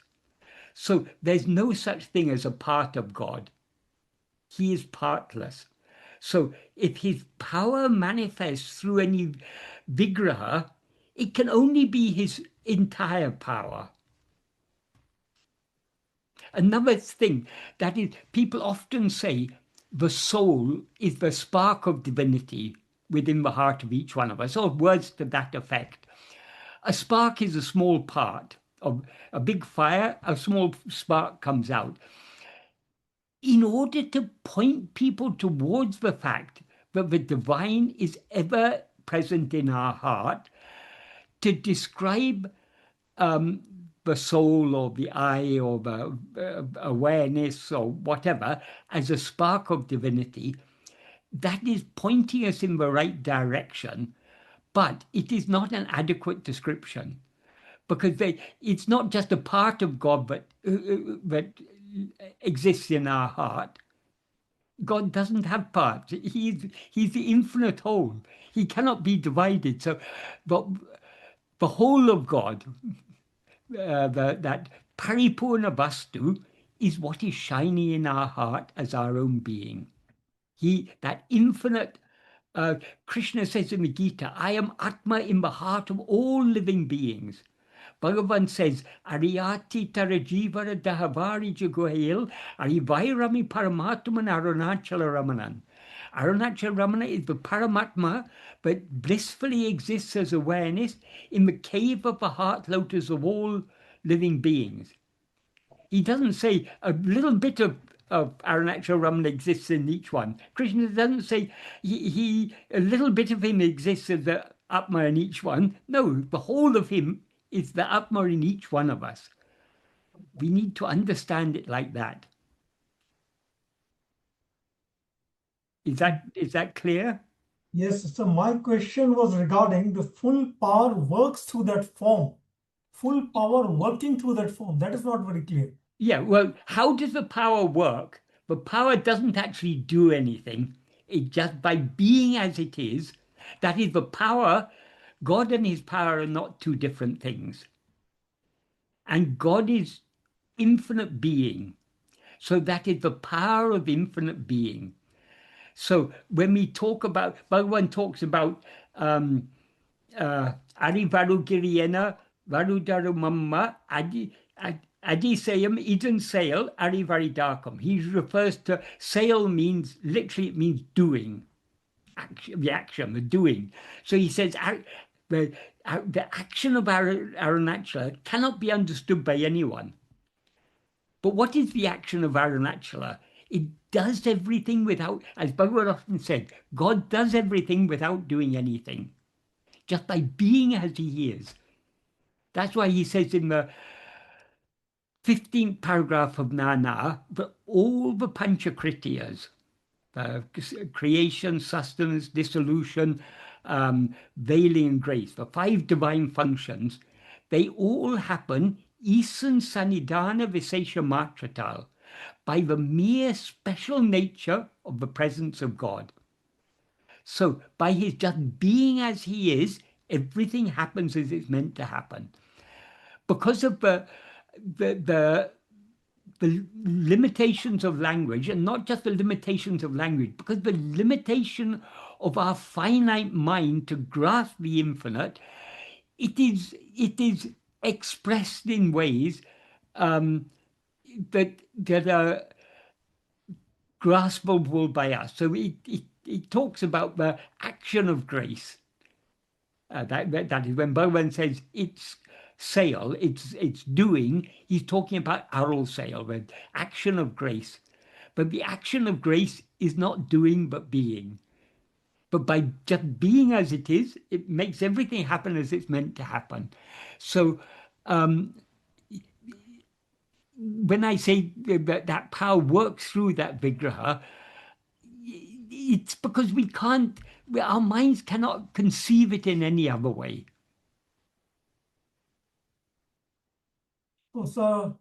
So there's no such thing as a part of God. He is partless. So if his power manifests through any vigraha, it can only be his entire power. Another thing that is, people often say the soul is the spark of divinity within the heart of each one of us, or words to that effect. A spark is a small part of a big fire, a small spark comes out. In order to point people towards the fact that the divine is ever present in our heart, to describe the soul or the I or the awareness or whatever as a spark of divinity, that is pointing us in the right direction, but it is not an adequate description, because it's not just a part of God that exists in our heart. God doesn't have parts. He's the infinite whole. He cannot be divided. So, but the whole of God, that paripurna vastu, is what is shining in our heart as our own being. That infinite, Krishna says in the Gita, I am Atma in the heart of all living beings. Bhagavan says, Ariyati Tarajivara Dahavari Jagohail, Arivairami Paramatman Arunachala Ramanan. Arunachala Ramana is the Paramatma, but blissfully exists as awareness in the cave of the heart lotus of all living beings. He doesn't say a little bit of Arunachala Ramana exists in each one. Krishna doesn't say a little bit of him exists as the Atma in each one. No, the whole of him is the Atma in each one of us. We need to understand it like that. Is that clear? Yes, so my question was regarding the full power works through that form. Full power working through that form. That is not very clear. Yeah, well, how does the power work? The power doesn't actually do anything. It just by being as it is, that is the power. God and his power are not two different things. And God is infinite being. So that is the power of infinite being. So when we talk about, Bhagavan talks about Adi Varugiriyena, Varudaru Mamma, Adi Sayam Idan Sail, Ari Varidakam. He refers to sail means, literally it means doing. The action, the doing. So he says the action of Arunachala cannot be understood by anyone. But what is the action of Arunachala? It does everything without, as Bhagavan often said, God does everything without doing anything, just by being as he is. That's why he says in the 15th paragraph of Nana that all the Panchakritiyas, creation, sustenance, dissolution, veiling, and grace, the 5 divine functions, they all happen isan sanidana visesha matratal, by the mere special nature of the presence of God. So by his just being as he is, everything happens as it's meant to happen. Because of the limitations of language, and not just the limitations of language, because the limitation of our finite mind to grasp the infinite, it is expressed in ways that are graspable by us. So it talks about the action of grace. That is when Bhagavan says it's sale, it's doing, he's talking about aral sale, the action of grace. But the action of grace is not doing but being. But by just being as it is, it makes everything happen as it's meant to happen. So when I say that power works through that vigraha, it's because our minds cannot conceive it in any other way. So,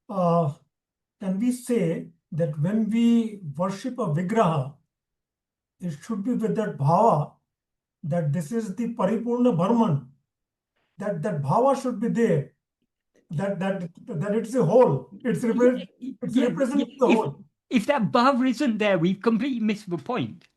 can we say that when we worship a vigraha, it should be with that bhava, that this is the paripurna Brahman, that bhava should be there, that it's a whole, it's representing the whole. If that bhava isn't there, we've completely missed the point.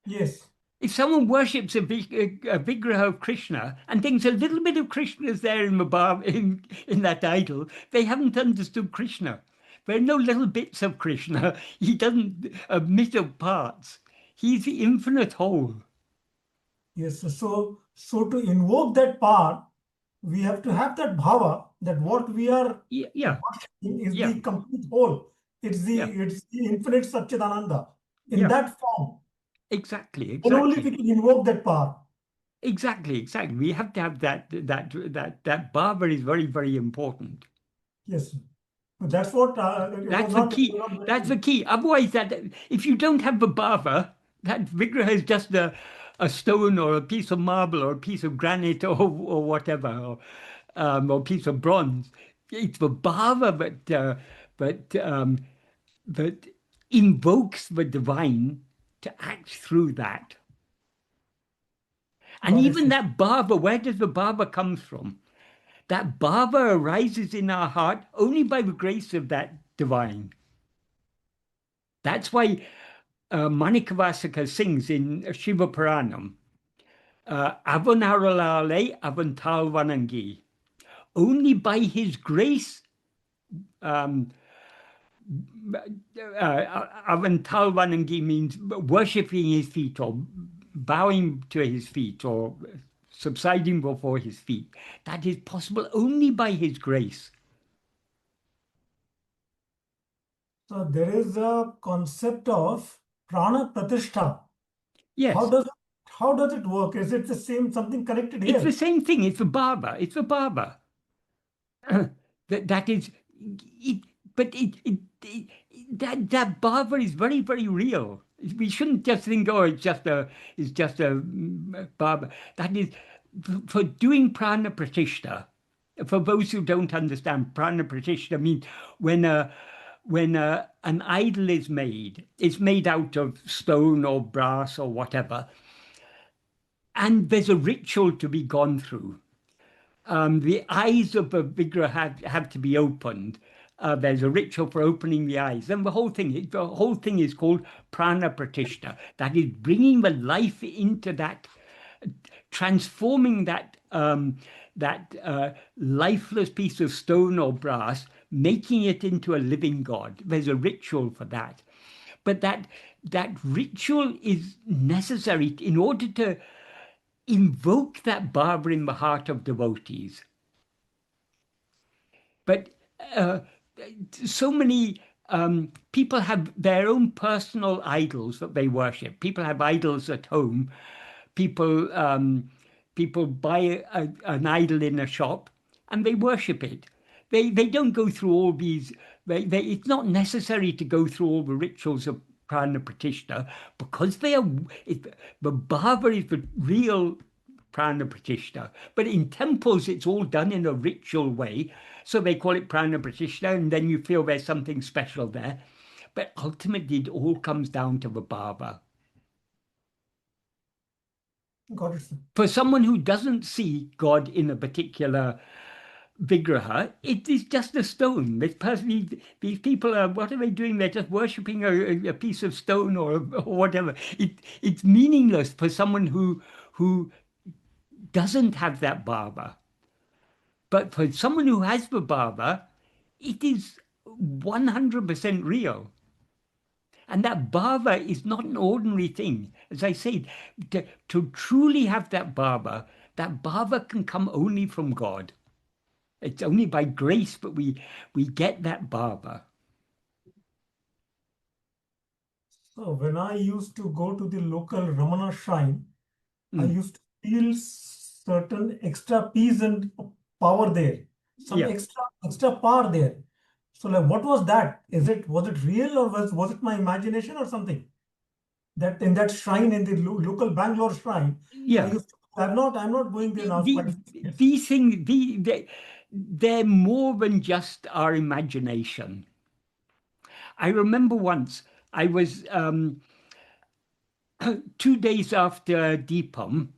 Yes. If someone worships a vigraha of Krishna and thinks a little bit of Krishna is there in the bhava, in that idol, they haven't understood Krishna. There are no little bits of Krishna. He doesn't admit of parts. He's the infinite whole. Yes. So to invoke that power, we have to have that bhava, that what we are worshiping is the complete whole. It's the infinite Satchidananda in that form. Exactly. And only we can invoke that power. Exactly. We have to have that bhava is very, very important. Yes. That's what that's the key. That's the key. Otherwise, if you don't have the bhava, that vigraha is just a stone or a piece of marble or a piece of granite or whatever, or a piece of bronze. It's the bhava that invokes the divine to act through that. And even that bhava, where does the bhava come from? That bhava arises in our heart only by the grace of that divine. That's why Manikavasaka sings in Shiva Puranam, Avanaralale Avantal Vanangi. Only by his grace, Avantal Vanangi means worshipping his feet or bowing to his feet or subsiding before his feet. That is possible only by his grace. So there is a concept of prana pratishtha. Yes. How does it work? Is it the same, something connected here? It's the same thing. It's the bhava. It's the bhava. that is, that bhava is very, very real. We shouldn't just think, oh, it's just a bhava. That is, for doing prana pratishtha. For those who don't understand, prana pratishtha means when an idol is made, it's made out of stone or brass or whatever, and there's a ritual to be gone through. The eyes of the vigraha have to be opened. There's a ritual for opening the eyes. And the whole thing is called prana pratishtha. That is bringing the life into that, transforming that lifeless piece of stone or brass, making it into a living God. There's a ritual for that. But that ritual is necessary in order to invoke that bhava in the heart of devotees. But so many people have their own personal idols that they worship. People have idols at home. People people buy an idol in a shop and they worship it. They don't go through all these. It's not necessary to go through all the rituals of prana pratishtha because they are. The bhava is the real prana pratishtha. But in temples, it's all done in a ritual way. So they call it prana pratishtha, and then you feel there's something special there. But ultimately, it all comes down to the bhava. Got it, sir. For someone who doesn't see God in a particular vigraha, it is just a stone. These people are, what are they doing? They're just worshipping a piece of stone or whatever. It's meaningless for someone who doesn't have that bhava. But for someone who has the bhava, it is 100% real. And that bhava is not an ordinary thing. As I said, to truly have that bhava can come only from God. It's only by grace that we get that bhava. So when I used to go to the local Ramana shrine, I used to feel certain extra peace and power there, some Yeah. extra power there. So like, what was that? Was it real or was it my imagination or something? That in that shrine, in the local Bangalore shrine, Yeah. I'm not going there now. These things, they're more than just our imagination. I remember once I was 2 days after Deepam,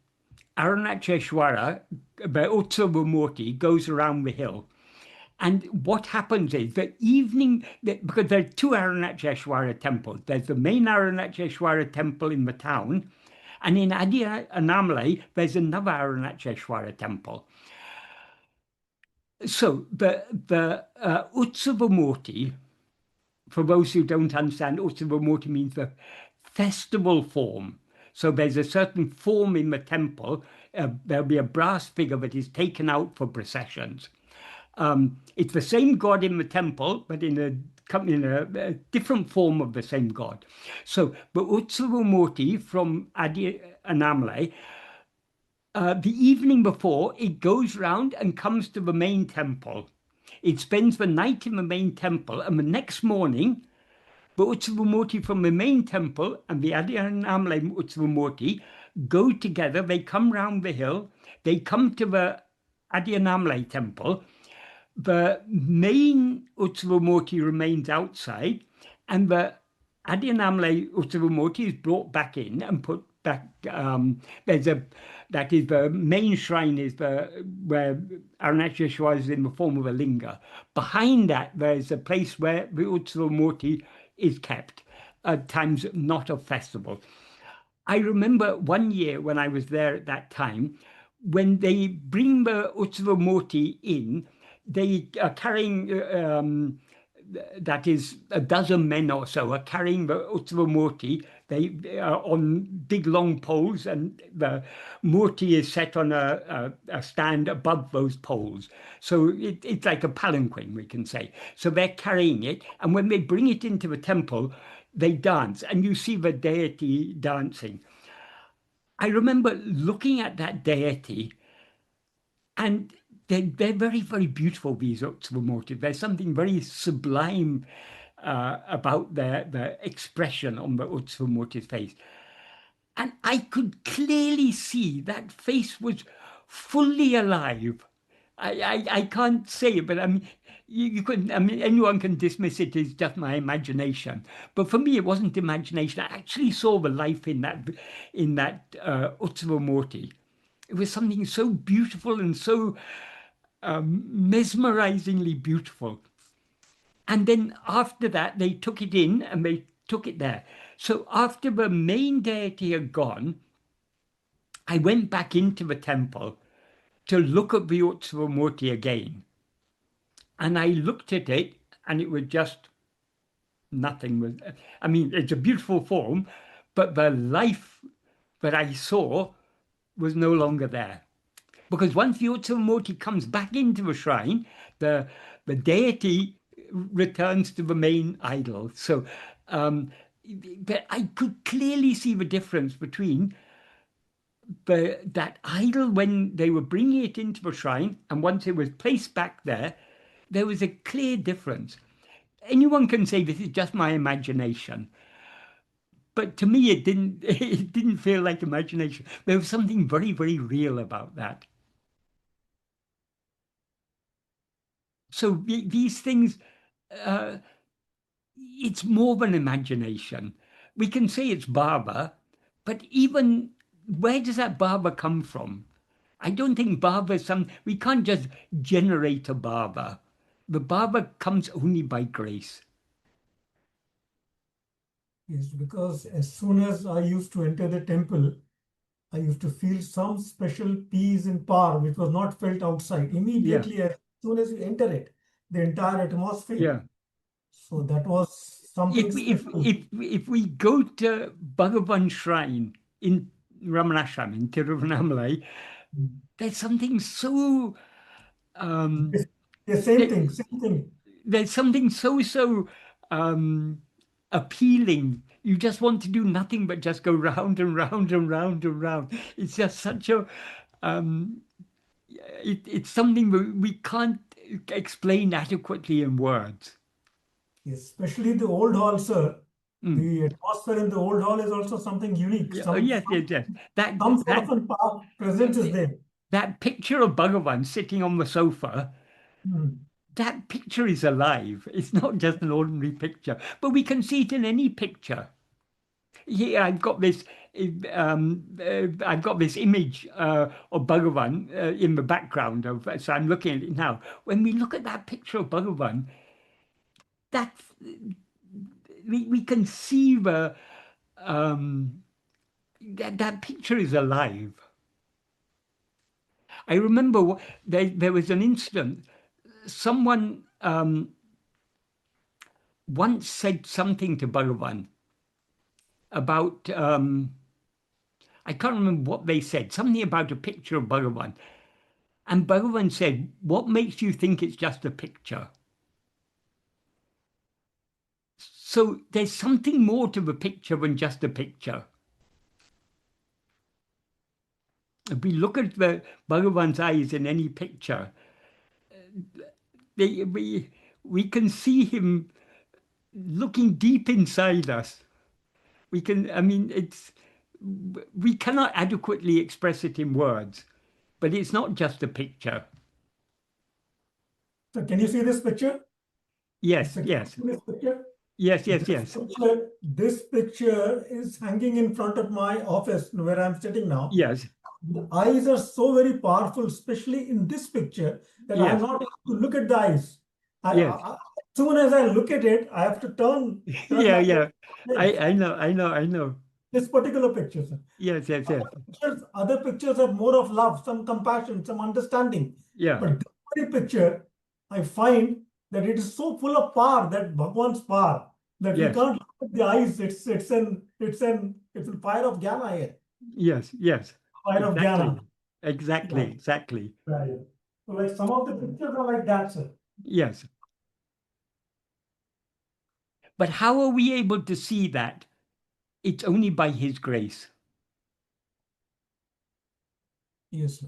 Arunacheshwara, the Utsavamurti, goes around the hill. And what happens is that evening, because there are two Arunacheshwara temples. There's the main Arunacheshwara temple in the town, and in Adi Annamalai, there's another Arunacheshwara temple. So the Utsavamurti, for those who don't understand, Utsavamurti means the festival form. So there's a certain form in the temple. There'll be a brass figure that is taken out for processions. It's the same God in the temple, but in a different form of the same God. So the Utsavamurti from Adi Annamalai, the evening before, it goes round and comes to the main temple. It spends the night in the main temple, and the next morning, the Utsavamurti from the main temple and the Adi Annamalai Utsavamurti go together. They come round the hill. They come to the Adi Annamalai temple. The main Utsavamurti remains outside, and the Adi Annamalai Utsavamurti is brought back in and put back. That is the main shrine is where Arunacheshwara is in the form of a linga. Behind that, there's a place where the Utsavamurti is kept at times not of festival. I remember one year when I was there at that time, when they bring the Utsavamurti in, they are carrying, that is a dozen men or so, are carrying the Utsavamurti. They are on big long poles, and the Murti is set on a stand above those poles. So it's like a palanquin, we can say. So they're carrying it, and when they bring it into the temple, they dance, and you see the deity dancing. I remember looking at that deity, and they're very, very beautiful, these Utsavamurti. There's something very sublime about their expression on the Utsavamurti's face. And I could clearly see that face was fully alive. I can't say it, but I mean, you couldn't, I mean, anyone can dismiss it as just my imagination. But for me, it wasn't imagination. I actually saw the life in that Utsavamurti. It was something so beautiful and so mesmerizingly beautiful. And then after that, they took it in and they took it there. So after the main deity had gone, I went back into the temple to look at the Utsavamurti again. And I looked at it, and it was just nothing. I mean, it's a beautiful form, but the life that I saw was no longer there. Because once the Utsavamurti comes back into the shrine, the deity returns to the main idol. So, but I could clearly see the difference between that idol when they were bringing it into the shrine, and once it was placed back there, there was a clear difference. Anyone can say this is just my imagination, but to me it didn't. It didn't feel like imagination. There was something very, very real about that. So these things, it's more than imagination. We can say it's bhava, but even where does that bhava come from? I don't think bhava is we can't just generate a bhava. The bhava comes only by grace. Yes, because as soon as I used to enter the temple, I used to feel some special peace and power which was not felt outside. Immediately, as soon as you enter it, the entire atmosphere. Yeah. So that was something If special. if we go to Bhagavan Shrine in Ramanashram in Tiruvannamalai, there's something so The same thing, same thing. there's something so appealing. You just want to do nothing but just go round and round and round and round. It's just such a it's something we can't explain adequately in words. Especially the old hall, sir. Mm. The atmosphere in the old hall is also something unique. Yes, Some yes. some sort of power presence is there. That picture of Bhagavan sitting on the sofa, that picture is alive. It's not just an ordinary picture, but we can see it in any picture. Here I've got this. I've got this image of Bhagavan in the background of. So I'm looking at it now. When we look at that picture of Bhagavan, that we can see the that picture is alive. I remember there was an incident. Someone once said something to Bhagavan about, I can't remember what they said, something about a picture of Bhagavan. And Bhagavan said, what makes you think it's just a picture? So there's something more to the picture than just a picture. If we look at the Bhagavan's eyes in any picture, we can see him looking deep inside us. We can, I mean, we cannot adequately express it in words, but it's not just a picture. So can you see this picture? Yes, This yes, picture? yes, yes, This yes, this picture is hanging in front of my office where I'm sitting now. yes, The eyes are so very powerful, especially in this picture, that I'm yes, not able to look at the eyes. yes. As soon as I look at it, I have to turn Yeah, my yeah. head. I know. This particular picture, sir. Yes, yes, yes. Other pictures have more of love, some compassion, some understanding. Yeah, But this very picture, I find that it is so full of power, that Bhagwan's power, that we yes, can't look at the eyes. It's a fire of jnana here. yes, yes. Fire of jnana. Exactly. Right. So like some of the pictures are like that, sir. Yes. But how are we able to see that? It's only by his grace. Yes, sir.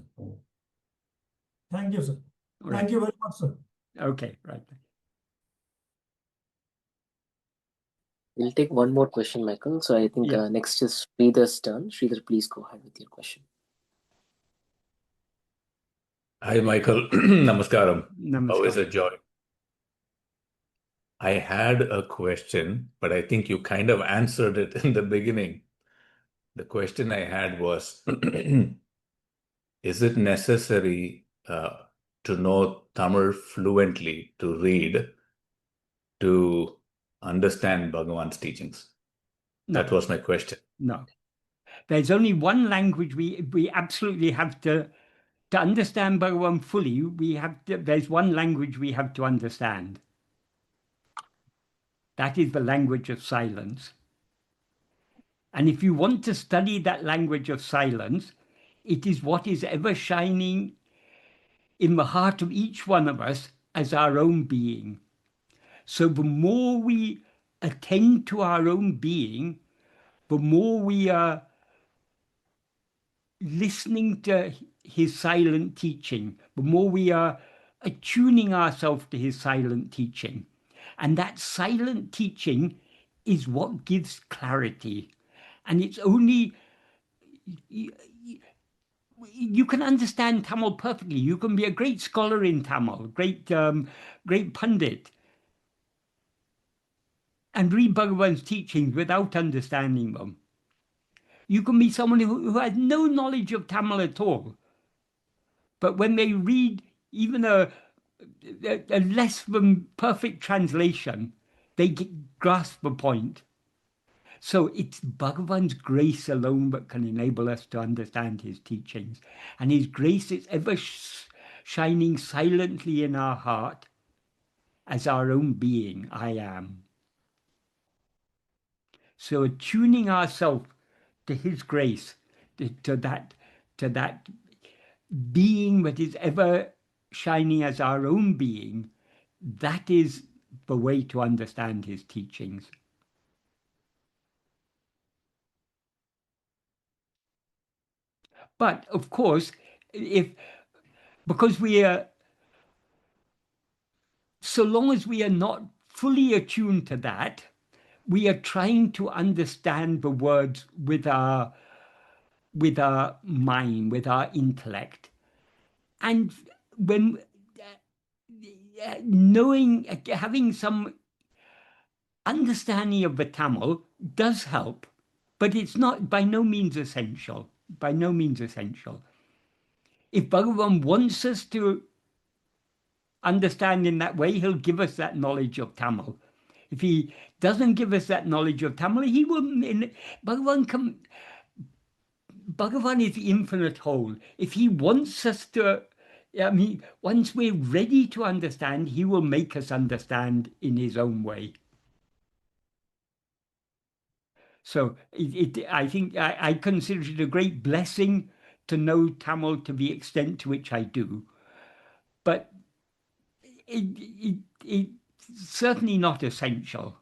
Thank you, sir. Right. Thank you very much, sir. Okay, right. We'll take one more question, Michael. So I think Yeah. next is Sridhar's turn. Sridhar, please go ahead with your question. Hi, Michael. Namaskaram. Namaskar. Always a joy. I had a question, but I think you kind of answered it in the beginning. The question I had was, is it necessary to know Tamil fluently to read to understand Bhagavan's teachings? No. That was my question. No. There's only one language we absolutely have to understand Bhagavan fully. There's one language we have to understand. That is the language of silence. And if you want to study that language of silence, it is what is ever shining in the heart of each one of us as our own being. So the more we attend to our own being, the more we are listening to his silent teaching, the more we are attuning ourselves to his silent teaching. And that silent teaching is what gives clarity. And it's only, you can understand Tamil perfectly. You can be a great scholar in Tamil, great pundit, and read Bhagavan's teachings without understanding them. You can be someone who has no knowledge of Tamil at all. But when they read even a less than perfect translation, they grasp the point. So it's Bhagavan's grace alone that can enable us to understand his teachings. And his grace is ever shining silently in our heart as our own being, I am. So attuning ourselves to his grace, to that being that is ever shining as our own being, that is the way to understand his teachings. But of course, because we are, so long as we are not fully attuned to that, we are trying to understand the words with our mind, with our intellect. And when knowing, having some understanding of the Tamil does help, but it's not by no means essential. By no means essential. If Bhagavan wants us to understand in that way, he'll give us that knowledge of Tamil. If he doesn't give us that knowledge of Tamil, he will. Bhagavan is infinite whole. If he wants us to, I mean, once we're ready to understand, he will make us understand in his own way. So I think I consider it a great blessing to know Tamil to the extent to which I do. But it's certainly not essential.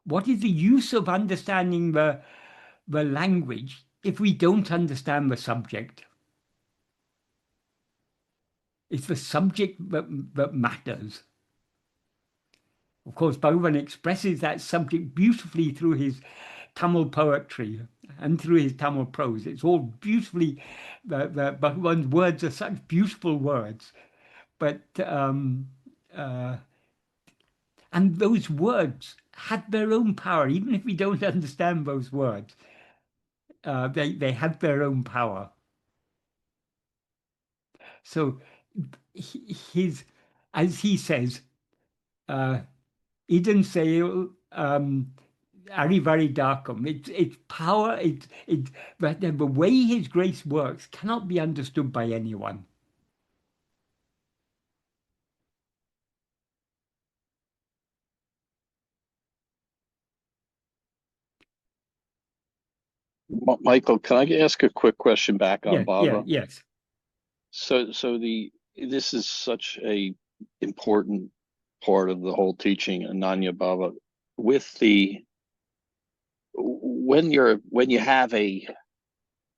What is the use of understanding the language if we don't understand the subject? It's the subject that matters. Of course, Bhagavan expresses that subject beautifully through his Tamil poetry and through his Tamil prose. It's all beautifully, Bhagavan's words are such beautiful words. But, and those words have their own power, even if we don't understand those words. They have their own power. So as he says, Eden Sale, Arivari Darkum. It's power. But the way his grace works cannot be understood by anyone. Michael, can I ask a quick question back on Baba? Yes. So this is such a important part of the whole teaching, Ananya Baba. With when you have a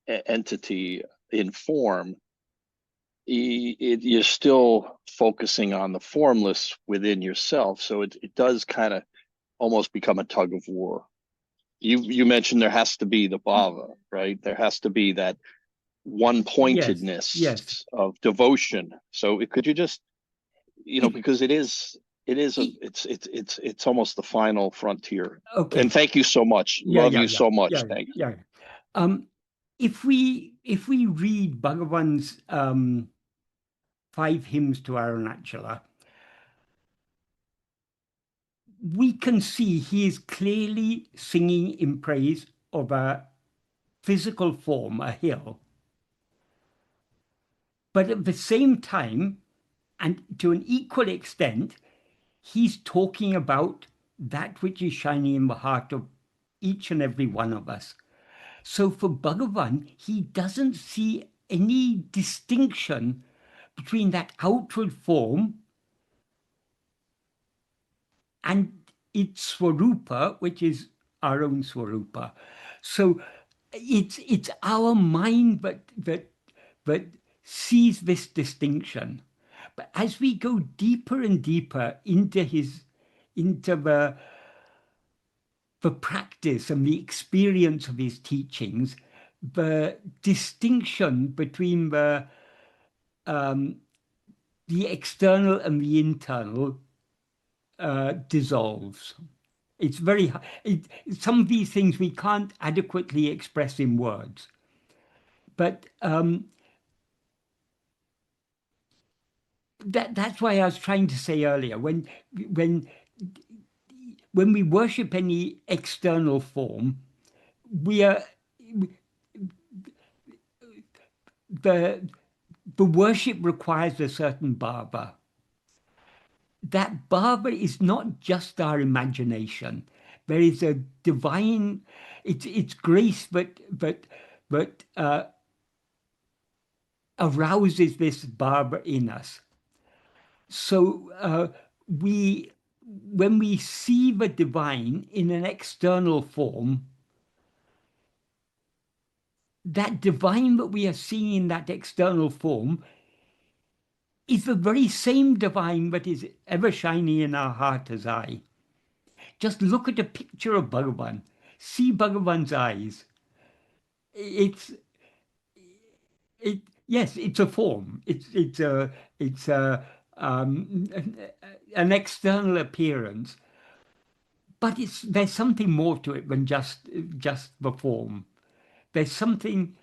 entity in form, you're still focusing on the formless within yourself. So it does kind of almost become a tug of war. You mentioned there has to be the bhava, right? There has to be that one-pointedness of devotion. So could you just, because it's almost the final frontier. Okay. And thank you so much. Love you so much. Thank you. If we read Bhagavan's 5 hymns to Arunachala, we can see he is clearly singing in praise of a physical form, a hill. But at the same time, and to an equal extent, he's talking about that which is shining in the heart of each and every one of us. So for Bhagavan, he doesn't see any distinction between that outward form and its swarupa, which is our own swarupa. So it's our mind that sees this distinction. But as we go deeper and deeper into the practice and the experience of his teachings, the distinction between the external and the internal dissolves. It's very some of these things we can't adequately express in words, but that's why I was trying to say earlier, when we worship any external form, we are the worship requires a certain bhava. That bhava is not just our imagination. There is a divine, it's grace, but arouses this bhava in us. So when we see the divine in an external form, that divine that we are seeing in that external form is the very same divine that is ever shining in our heart as eye. Just look at a picture of Bhagavan. See Bhagavan's eyes. Yes, it's a form. It's an external appearance, but there's something more to it than just the form. There's something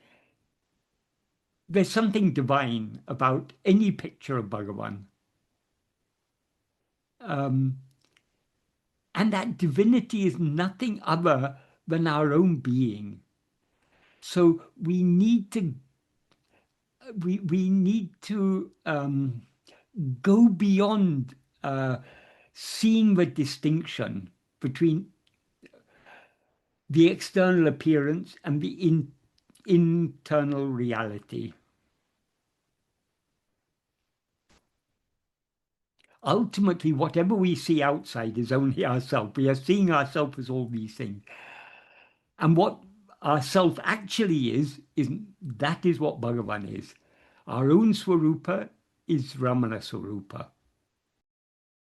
divine about any picture of Bhagavan. And that divinity is nothing other than our own being. So we need to go beyond seeing the distinction between the external appearance and the internal reality. Ultimately, whatever we see outside is only ourself. We are seeing ourselves as all these things. And what our self actually is that is what Bhagavan is. Our own Swarupa is Ramana Swarupa.